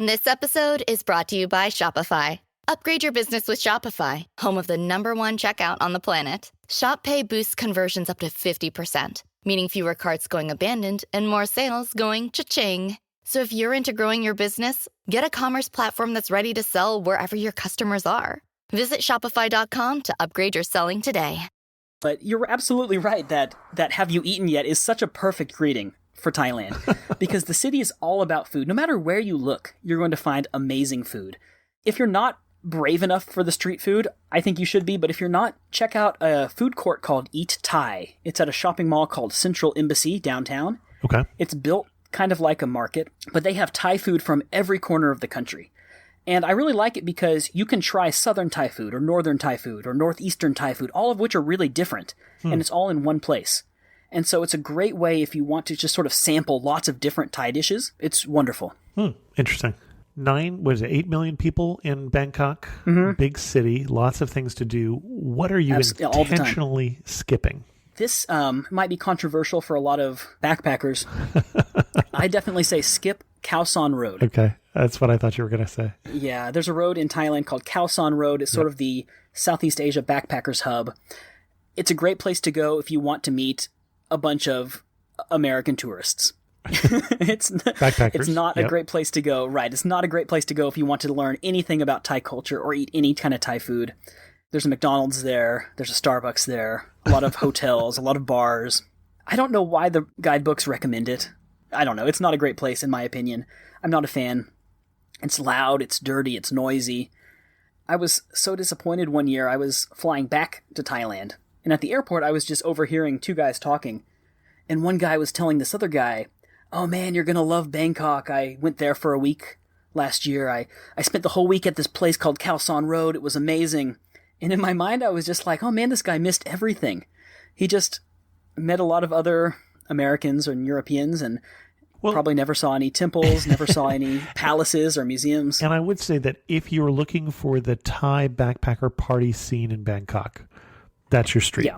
J: This episode is brought to you by Shopify. Upgrade your business with Shopify, home of the #1 checkout on the planet. Shop Pay boosts conversions up to 50%, meaning fewer carts going abandoned and more sales going cha-ching. So if you're into growing your business, get a commerce platform that's ready to sell wherever your customers are. Visit shopify.com to upgrade your selling today.
C: But you're absolutely right that "have you eaten yet" is such a perfect greeting for Thailand because the city is all about food. No matter where you look, you're going to find amazing food. If you're not brave enough for the street food, I think you should be, but if you're not, check out a food court called Eat Thai. It's at a shopping mall called Central Embassy downtown.
D: Okay.
C: It's built kind of like a market, but they have Thai food from every corner of the country. And I really like it because you can try Southern Thai food or Northern Thai food or Northeastern Thai food, all of which are really different, and it's all in one place. And so it's a great way if you want to just sort of sample lots of different Thai dishes. It's wonderful.
D: Interesting. 8 million people in Bangkok, big city, lots of things to do. What are you intentionally skipping?
C: This might be controversial for a lot of backpackers. I definitely say skip Khao San Road.
D: Okay, that's what I thought you were going to say.
C: Yeah, there's a road in Thailand called Khao San Road. It's sort of the Southeast Asia backpackers hub. It's a great place to go if you want to meet a bunch of American tourists. It's not a great place to go. Right. It's not a great place to go if you want to learn anything about Thai culture or eat any kind of Thai food. There's a McDonald's there. There's a Starbucks there. A lot of hotels, a lot of bars. I don't know why the guidebooks recommend it. I don't know. It's not a great place, in my opinion. I'm not a fan. It's loud. It's dirty. It's noisy. I was so disappointed one year. I was flying back to Thailand. And at the airport, I was just overhearing two guys talking. And one guy was telling this other guy, "Oh man, you're going to love Bangkok. I went there for a week last year. I spent the whole week at this place called Khao San Road. It was amazing." And in my mind, I was just like, oh man, this guy missed everything. He just met a lot of other Americans and Europeans and probably never saw any temples, never saw any palaces or museums.
D: And I would say that if you're looking for the Thai backpacker party scene in Bangkok, that's your street.
C: Yeah.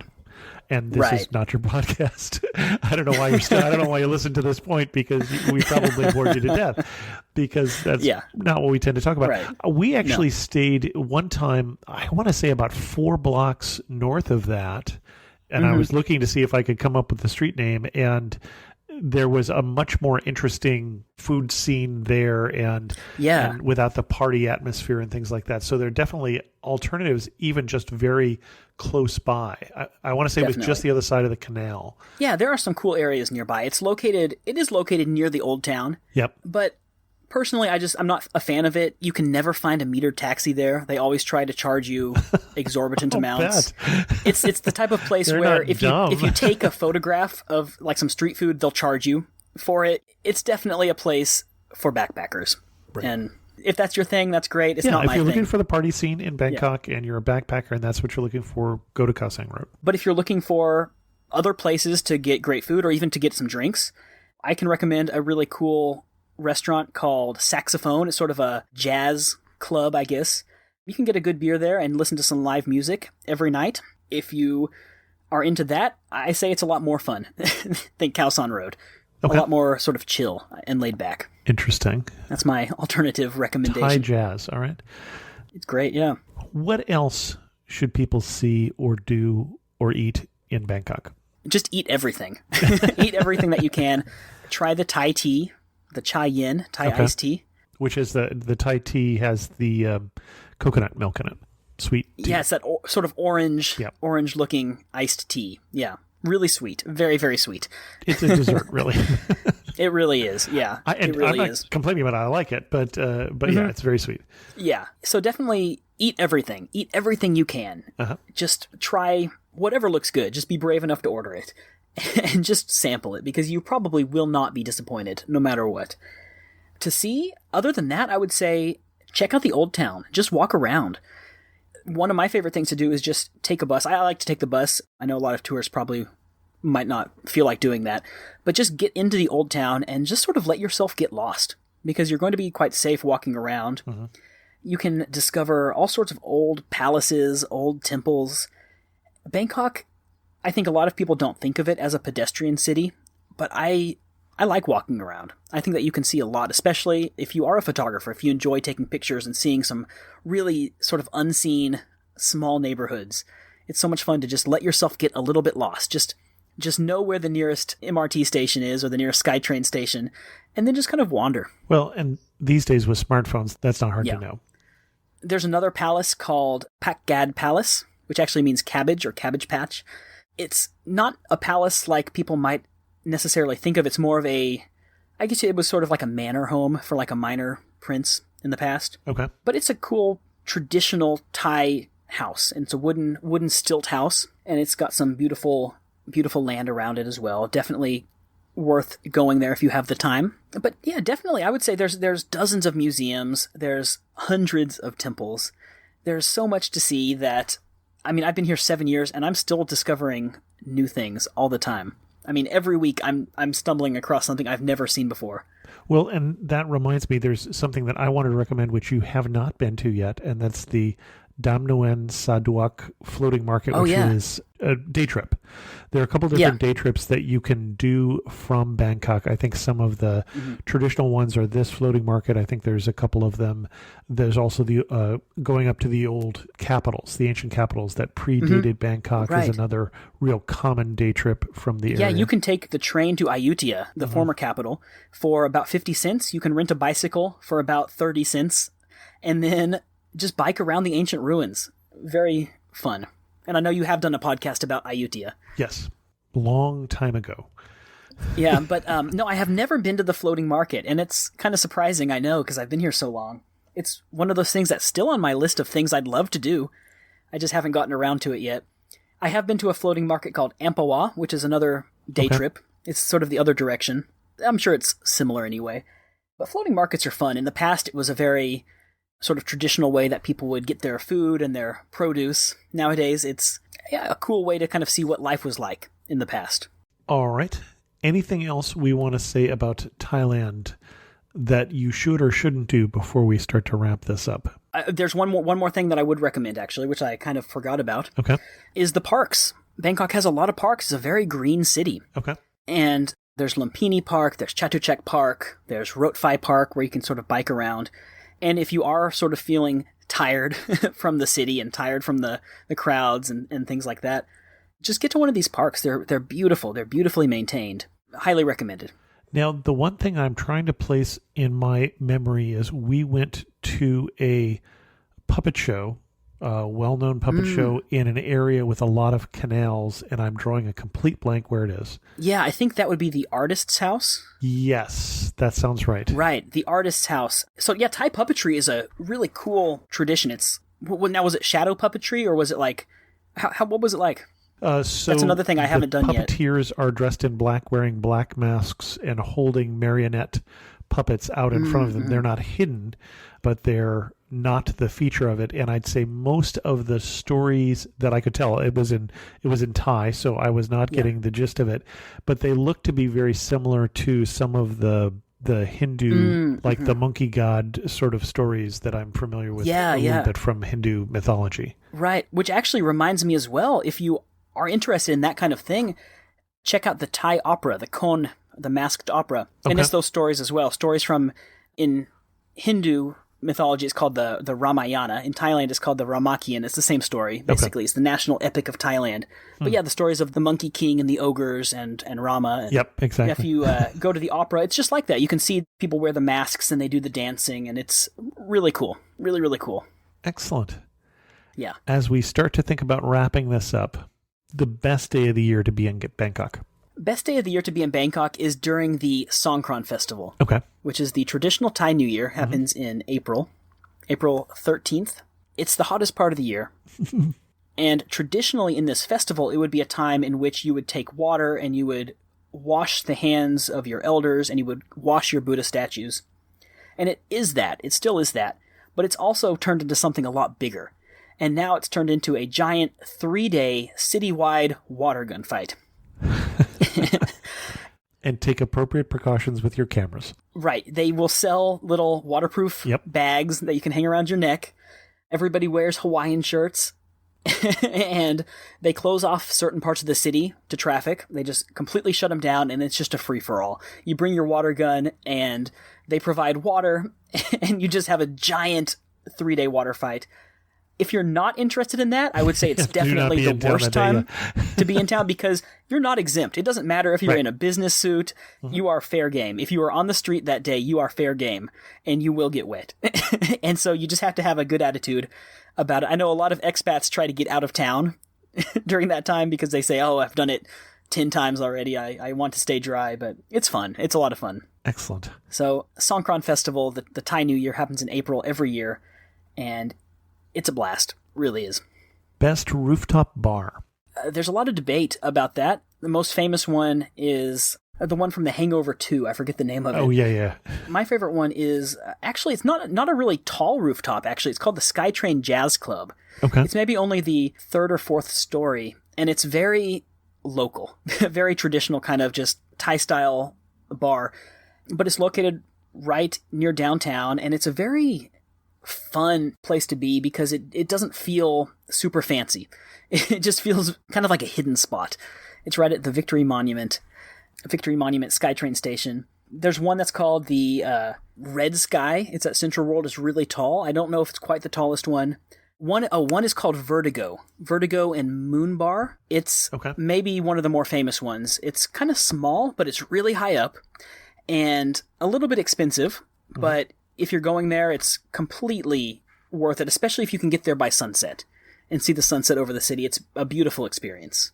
D: And this is not your podcast. I don't know why I don't know why you listen to this point, because we probably bored you to death, because that's not what we tend to talk about.
C: Right.
D: We actually stayed one time, I want to say about 4 blocks north of that. And I was looking to see if I could come up with the street name, and there was a much more interesting food scene there and without the party atmosphere and things like that. So there are definitely alternatives, even just very close by. I want to say it was just the other side of the canal.
C: Yeah, there are some cool areas nearby. It is located near the old town.
D: Yep.
C: But personally, I'm not a fan of it. You can never find a metered taxi there. They always try to charge you exorbitant amounts. It's the type of place where if you take a photograph of like some street food, they'll charge you for it. It's definitely a place for backpackers. Right. And if that's your thing, that's great. It's not my thing.
D: If you're looking for the party scene in Bangkok and you're a backpacker and that's what you're looking for, go to Khao San Road.
C: But if you're looking for other places to get great food or even to get some drinks, I can recommend a really cool restaurant called Saxophone. It's sort of a jazz club, I guess. You can get a good beer there and listen to some live music every night. If you are into that, I say it's a lot more fun than Khao San Road.
D: Okay.
C: A lot more sort of chill and laid back.
D: Interesting.
C: That's my alternative recommendation.
D: Thai jazz. All right.
C: It's great, yeah.
D: What else should people see or do or eat in Bangkok?
C: Just eat everything. Eat everything that you can. Try the Thai tea, the chai yin, Thai iced tea.
D: Which is the Thai tea has the coconut milk in it. Sweet tea.
C: Yeah, it's that sort of orange looking iced tea. Yeah. Really sweet. Very, very sweet.
D: It's a dessert, really.
C: It really is, yeah. It really
D: I'm not
C: is.
D: complaining about it. I like it, but yeah, it's very sweet.
C: Yeah. So definitely eat everything. Eat everything you can. Just try whatever looks good. Just be brave enough to order it. And just sample it, because you probably will not be disappointed, no matter what. To see, other than that, I would say check out the Old Town. Just walk around. One of my favorite things to do is just take a bus. I like to take the bus. I know a lot of tourists probably might not feel like doing that, but just get into the Old Town and just sort of let yourself get lost, because you're going to be quite safe walking around. You can discover all sorts of old palaces, old temples. Bangkok, I think a lot of people don't think of it as a pedestrian city, but I like walking around. I think that you can see a lot, especially if you are a photographer, if you enjoy taking pictures and seeing some really sort of unseen small neighborhoods. It's so much fun to just let yourself get a little bit lost. Just know where the nearest MRT station is or the nearest SkyTrain station, and then just kind of wander.
D: Well, and these days with smartphones, that's not hard to know.
C: There's another palace called Pak Gad Palace, which actually means cabbage or cabbage patch. It's not a palace like people might necessarily think of. It's more of I guess it was sort of like a manor home for like a minor prince in the past.
D: Okay.
C: But it's a cool traditional Thai house, and it's a wooden stilt house, and it's got some beautiful land around it as well. Definitely worth going there if you have the time. But yeah, definitely I would say there's dozens of museums, there's hundreds of temples. There's so much to see that, I mean, I've been here 7 years and I'm still discovering new things all the time. I mean, every week I'm stumbling across something I've never seen before.
D: Well, and that reminds me, there's something that I wanted to recommend which you have not been to yet, and that's the Dam Nguyen Saduak floating market, which is a day trip. There are a couple different day trips that you can do from Bangkok. I think some of the traditional ones are this floating market. I think there's a couple of them. There's also the going up to the old capitals, the ancient capitals that predated Bangkok is another real common day trip from the area.
C: Yeah, you can take the train to Ayutthaya, the former capital, for about 50 cents. You can rent a bicycle for about 30 cents, and then just bike around the ancient ruins. Very fun. And I know you have done a podcast about Ayutthaya.
D: Yes. Long time ago.
C: Yeah, but no, I have never been to the floating market, and it's kind of surprising, I know, because I've been here so long. It's one of those things that's still on my list of things I'd love to do. I just haven't gotten around to it yet. I have been to a floating market called Ampawa, which is another day trip. It's sort of the other direction. I'm sure it's similar anyway. But floating markets are fun. In the past, it was a very sort of traditional way that people would get their food and their produce. Nowadays, it's a cool way to kind of see what life was like in the past.
D: All right. Anything else we want to say about Thailand that you should or shouldn't do before we start to wrap this up?
C: There's one more thing that I would recommend, actually, which I kind of forgot about.
D: Okay.
C: Is the parks. Bangkok has a lot of parks. It's a very green city.
D: Okay.
C: And there's Lumpini Park, there's Chatuchak Park, there's Rotphai Park, where you can sort of bike around. And if you are sort of feeling tired from the city and tired from the crowds and things like that, just get to one of these parks. They're beautiful. They're beautifully maintained. Highly recommended.
D: Now, the one thing I'm trying to place in my memory is we went to a puppet show, a well-known puppet show in an area with a lot of canals, and I'm drawing a complete blank where it is.
C: Yeah, I think that would be the Artist's House.
D: Yes, that sounds right.
C: Right, the Artist's House. So yeah, Thai puppetry is a really cool tradition. Now, was it shadow puppetry, or was it like, what was it like?
D: So
C: that's another thing I haven't done yet.
D: Puppeteers are dressed in black, wearing black masks, and holding marionette puppets out in front of them. They're not hidden, but they're not the feature of it. And I'd say most of the stories that I could tell, it was in Thai, so I was not getting the gist of it, but they look to be very similar to some of the Hindu, like the monkey god sort of stories that I'm familiar with a little bit from Hindu mythology.
C: Right, which actually reminds me as well, if you are interested in that kind of thing, check out the Thai opera, the Kon, the masked opera. And
D: Okay.
C: it's those stories as well. Stories from, in Hindu mythology, it's called the Ramayana. In Thailand, it's called the Ramakien. It's the same story, basically. It's the national epic of Thailand. But yeah, the stories of the Monkey King and the ogres and Rama.
D: Yep, exactly.
C: If you go to the opera, it's just like that. You can see people wear the masks and they do the dancing, and it's really cool. Really, really cool.
D: Excellent.
C: Yeah.
D: As we start to think about wrapping this up, the best day of the year to be in Bangkok.
C: Best day of the year to be in Bangkok is during the Songkran Festival,
D: Okay.
C: which is the traditional Thai New Year, happens in April 13th. It's the hottest part of the year. And traditionally in this festival, it would be a time in which you would take water and you would wash the hands of your elders and you would wash your Buddha statues. And it is that. It still is that. But it's also turned into something a lot bigger. And now it's turned into a giant 3-day citywide water gun fight.
D: And take appropriate precautions with your cameras.
C: Right. They will sell little waterproof bags that you can hang around your neck. Everybody wears Hawaiian shirts. And they close off certain parts of the city to traffic. They just completely shut them down, and it's just a free-for-all. You bring your water gun, and they provide water, and you just have a giant 3-day water fight. If you're not interested in that, I would say it's definitely the worst time to be in town, because you're not exempt. It doesn't matter if you're in a business suit, you are fair game. If you are on the street that day, you are fair game, and you will get wet. And so you just have to have a good attitude about it. I know a lot of expats try to get out of town during that time because they say, oh, I've done it 10 times already. I want to stay dry, but it's fun. It's a lot of fun.
D: Excellent.
C: So Songkran Festival, the Thai New Year, happens in April every year, and it's a blast. Really is.
D: Best rooftop bar.
C: There's a lot of debate about that. The most famous one is the one from The Hangover 2. I forget the name of it.
D: Oh, yeah.
C: My favorite one is, actually, it's not a really tall rooftop, actually. It's called the Skytrain Jazz Club.
D: Okay.
C: It's maybe only the 3rd or 4th story, and it's very local, very traditional kind of just Thai-style bar. But it's located right near downtown, and it's a very fun place to be because it doesn't feel super fancy. It just feels kind of like a hidden spot. It's right at the Victory Monument SkyTrain station. There's one that's called the Red Sky. It's at Central World. It's really tall. I don't know if it's quite the tallest one. One is called Vertigo and Moon Bar. It's maybe one of the more famous ones. It's kind of small, but it's really high up and a little bit expensive. But if you're going there, it's completely worth it, especially if you can get there by sunset and see the sunset over the city. It's a beautiful experience.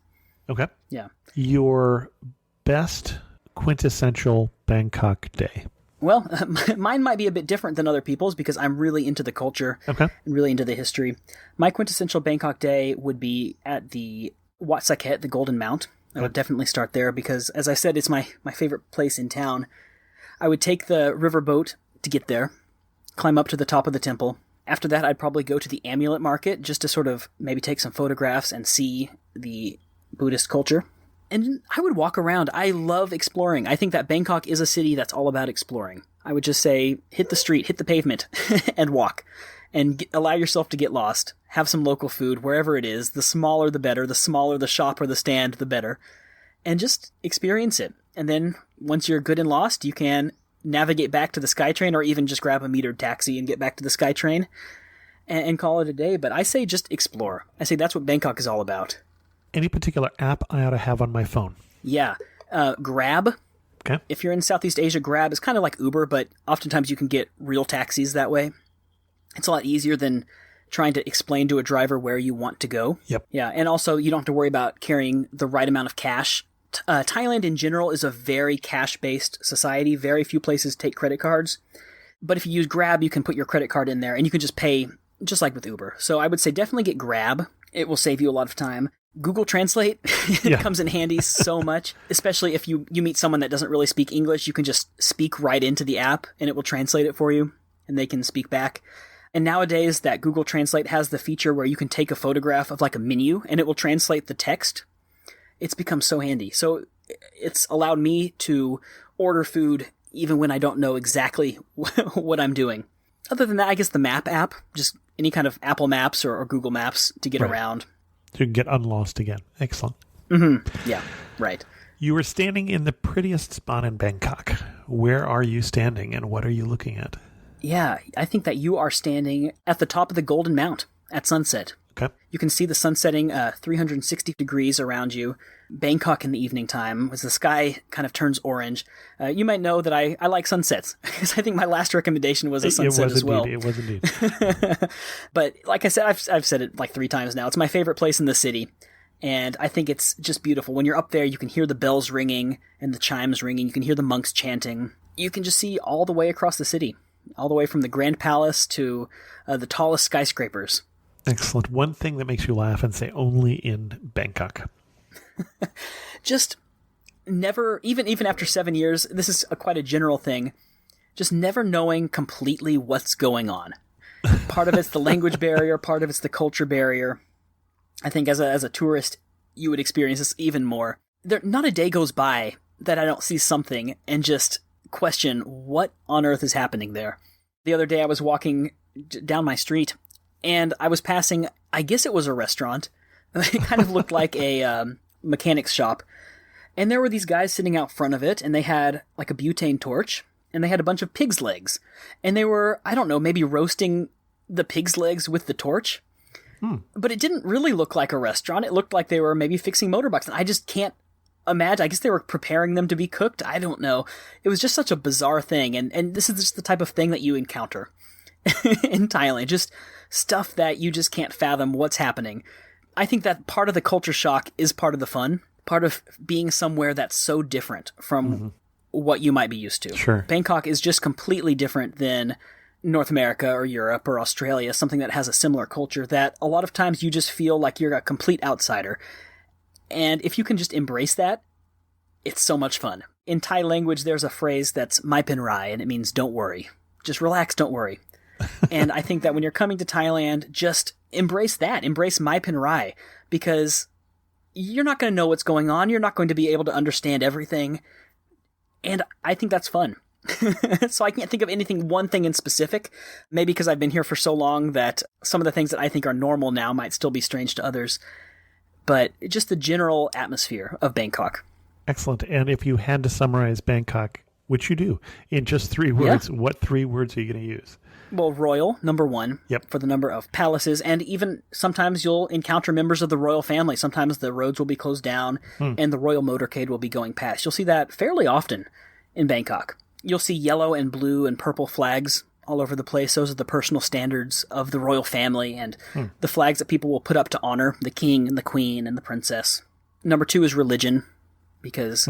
D: Okay.
C: Yeah.
D: Your best quintessential Bangkok day.
C: Well, mine might be a bit different than other people's because I'm really into the culture and really into the history. My quintessential Bangkok day would be at the Wat Saket, the Golden Mount. I would definitely start there because, as I said, it's my favorite place in town. I would take the riverboat to get there, climb up to the top of the temple. After that, I'd probably go to the amulet market just to sort of maybe take some photographs and see the Buddhist culture. And I would walk around. I love exploring. I think that Bangkok is a city that's all about exploring. I would just say, hit the street, hit the pavement, and walk. And allow yourself to get lost. Have some local food, wherever it is. The smaller the better. The smaller the shop or the stand, the better. And just experience it. And then, once you're good and lost, you can navigate back to the SkyTrain or even just grab a metered taxi and get back to the SkyTrain and call it a day. But I say just explore. I say that's what Bangkok is all about.
D: Any particular app I ought to have on my phone?
C: Yeah. Grab.
D: Okay.
C: If you're in Southeast Asia, Grab is kind of like Uber, but oftentimes you can get real taxis that way. It's a lot easier than trying to explain to a driver where you want to go.
D: Yep.
C: Yeah, and also you don't have to worry about carrying the right amount of cash. Thailand in general is a very cash-based society. Very few places take credit cards. But if you use Grab, you can put your credit card in there, and you can just pay just like with Uber. So I would say definitely get Grab. It will save you a lot of time. Google Translate comes in handy so much, especially if you meet someone that doesn't really speak English. You can just speak right into the app, and it will translate it for you, and they can speak back. And nowadays, that Google Translate has the feature where you can take a photograph of like a menu, and it will translate the text. It's become so handy. So it's allowed me to order food even when I don't know exactly what I'm doing. Other than that, I guess the map app, just any kind of Apple Maps or Google Maps to get around.
D: So you can get unlost again. Excellent.
C: Mm-hmm. Yeah, right.
D: You are standing in the prettiest spot in Bangkok. Where are you standing and what are you looking at?
C: Yeah, I think that you are standing at the top of the Golden Mount at sunset.
D: Okay.
C: You can see the sun setting 360 degrees around you. Bangkok in the evening time, as the sky kind of turns orange. You might know that I like sunsets, because I think my last recommendation was a sunset as well.
D: It was indeed.
C: But like I said, I've said it like 3 times now. It's my favorite place in the city. And I think it's just beautiful. When you're up there, you can hear the bells ringing and the chimes ringing. You can hear the monks chanting. You can just see all the way across the city, all the way from the Grand Palace to the tallest skyscrapers.
D: Excellent. One thing that makes you laugh and say only in Bangkok.
C: Just never, even after 7 years, this is quite a general thing, just never knowing completely what's going on. Part of it's the language barrier, part of it's the culture barrier. I think as a tourist, you would experience this even more. Not a day goes by that I don't see something and just question what on earth is happening there. The other day I was walking down my street and I was passing, I guess it was a restaurant. It kind of looked like a mechanic's shop. And there were these guys sitting out front of it and they had like a butane torch and they had a bunch of pig's legs. And they were, I don't know, maybe roasting the pig's legs with the torch. But it didn't really look like a restaurant. It looked like they were maybe fixing motorbikes. And I just can't imagine. I guess they were preparing them to be cooked. I don't know. It was just such a bizarre thing. And this is just the type of thing that you encounter in Thailand. Just stuff that you just can't fathom what's happening. I think that part of the culture shock is part of the fun. Part of being somewhere that's so different from what you might be used to.
D: Sure.
C: Bangkok is just completely different than North America or Europe or Australia, something that has a similar culture that a lot of times you just feel like you're a complete outsider. And if you can just embrace that, it's so much fun. In Thai language, there's a phrase that's Mai Pen Rai, and it means don't worry. Just relax, don't worry. And I think that when you're coming to Thailand, just embrace that. Embrace Mai Pen Rai, because you're not going to know what's going on. You're not going to be able to understand everything. And I think that's fun. So I can't think of one thing in specific, maybe because I've been here for so long that some of the things that I think are normal now might still be strange to others, but just the general atmosphere of Bangkok.
D: Excellent. And if you had to summarize Bangkok, which you do, in just 3 words, what 3 words are you going to use?
C: Well, royal, number 1, for the number of palaces, and even sometimes you'll encounter members of the royal family. Sometimes the roads will be closed down and the royal motorcade will be going past. You'll see that fairly often in Bangkok. You'll see yellow and blue and purple flags all over the place. Those are the personal standards of the royal family and the flags that people will put up to honor the king and the queen and the princess. Number 2 is religion, because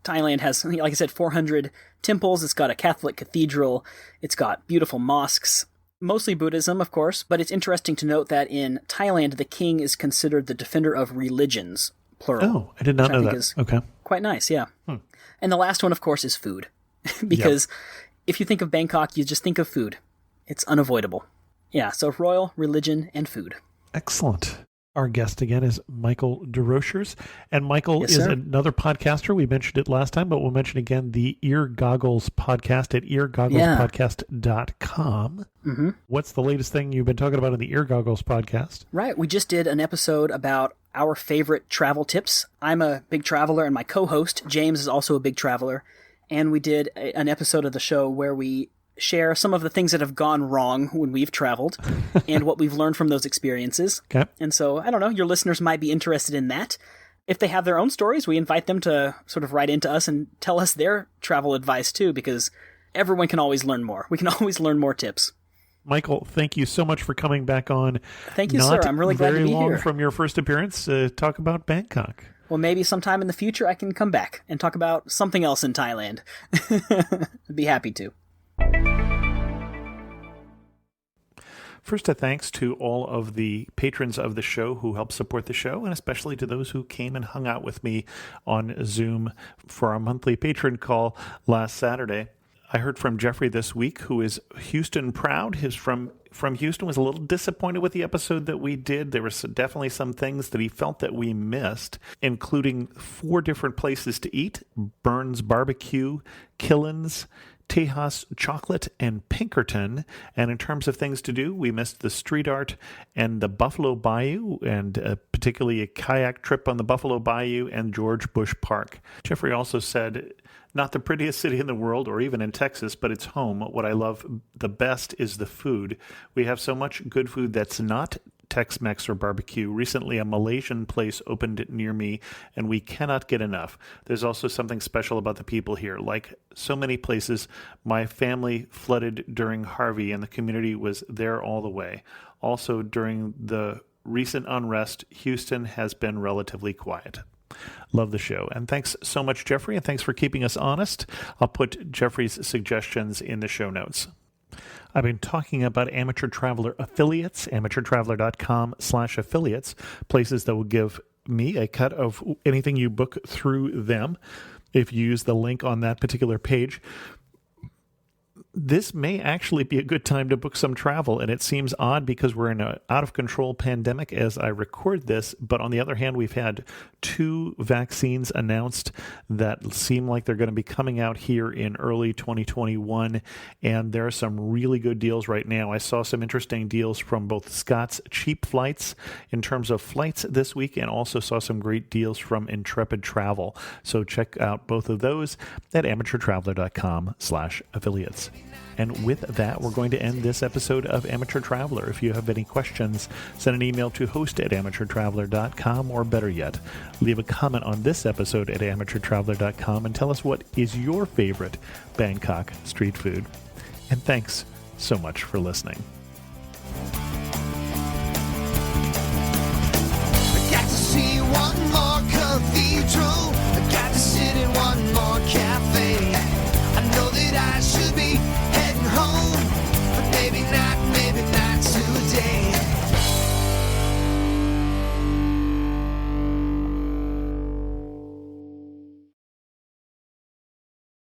C: Thailand has, like I said, 400 temples. It's got a Catholic cathedral. It's got beautiful mosques, mostly Buddhism, of course. But it's interesting to note that in Thailand, the king is considered the defender of religions, plural.
D: Oh, I did not know that. Okay.
C: Quite nice, yeah. And the last one, of course, is food. Because if you think of Bangkok, you just think of food. It's unavoidable. Yeah, so royal, religion, and food.
D: Excellent. Our guest again is Michael Desrosiers. And Michael is
C: sir.
D: another podcaster. We mentioned it last time, but we'll mention again the Ear Goggles podcast at eargogglespodcast.com. What's the latest thing you've been talking about in the Ear Goggles podcast?
C: Right. We just did an episode about our favorite travel tips. I'm a big traveler, and my co-host, James, is also a big traveler. And we did an episode of the show where we share some of the things that have gone wrong when we've traveled and what we've learned from those experiences.
D: Okay.
C: And so, I don't know, your listeners might be interested in that. If they have their own stories, we invite them to sort of write into us and tell us their travel advice too, because everyone can always learn more. We can always learn more tips.
D: Michael, thank you so much for coming back on.
C: Thank you, sir. I'm really glad to be here.
D: Not very long from your first appearance to talk about Bangkok.
C: Well, maybe sometime in the future I can come back and talk about something else in Thailand. I'd be happy to.
A: First, a thanks to all of the patrons of the show who help support the show, and especially to those who came and hung out with me on Zoom for our monthly patron call last Saturday. I heard from Jeffrey this week, who is Houston proud. He's from Houston, was a little disappointed with the episode that we did. There were definitely some things that he felt that we missed, including 4 different places to eat: Burns Barbecue, Killen's, Tejas Chocolate, and Pinkerton. And in terms of things to do, we missed the street art and the Buffalo Bayou, and particularly a kayak trip on the Buffalo Bayou and George Bush Park. Jeffrey also said, not the prettiest city in the world or even in Texas, but it's home. What I love the best is the food. We have so much good food that's not Tex-Mex or barbecue. Recently, a Malaysian place opened near me, and we cannot get enough. There's also something special about the people here. Like so many places, my family flooded during Harvey, and the community was there all the way. Also, during the recent unrest, Houston has been relatively quiet. Love the show. And thanks so much, Jeffrey, and thanks for keeping us honest. I'll put Jeffrey's suggestions in the show notes. I've been talking about Amateur Traveler affiliates, amateurtraveler.com/affiliates, places that will give me a cut of anything you book through them if you use the link on that particular page. This may actually be a good time to book some travel, and it seems odd because we're in an out-of-control pandemic as I record this, but on the other hand, we've had 2 vaccines announced that seem like they're going to be coming out here in early 2021, and there are some really good deals right now. I saw some interesting deals from both Scott's Cheap Flights in terms of flights this week, and also saw some great deals from Intrepid Travel. So check out both of those at amateurtraveler.com/affiliates. And with that, we're going to end this episode of Amateur Traveler. If you have any questions, send an email to host@amateurtraveler.com, or better yet, leave a comment on this episode at amateurtraveler.com and tell us what is your favorite Bangkok street food. And thanks so much for listening.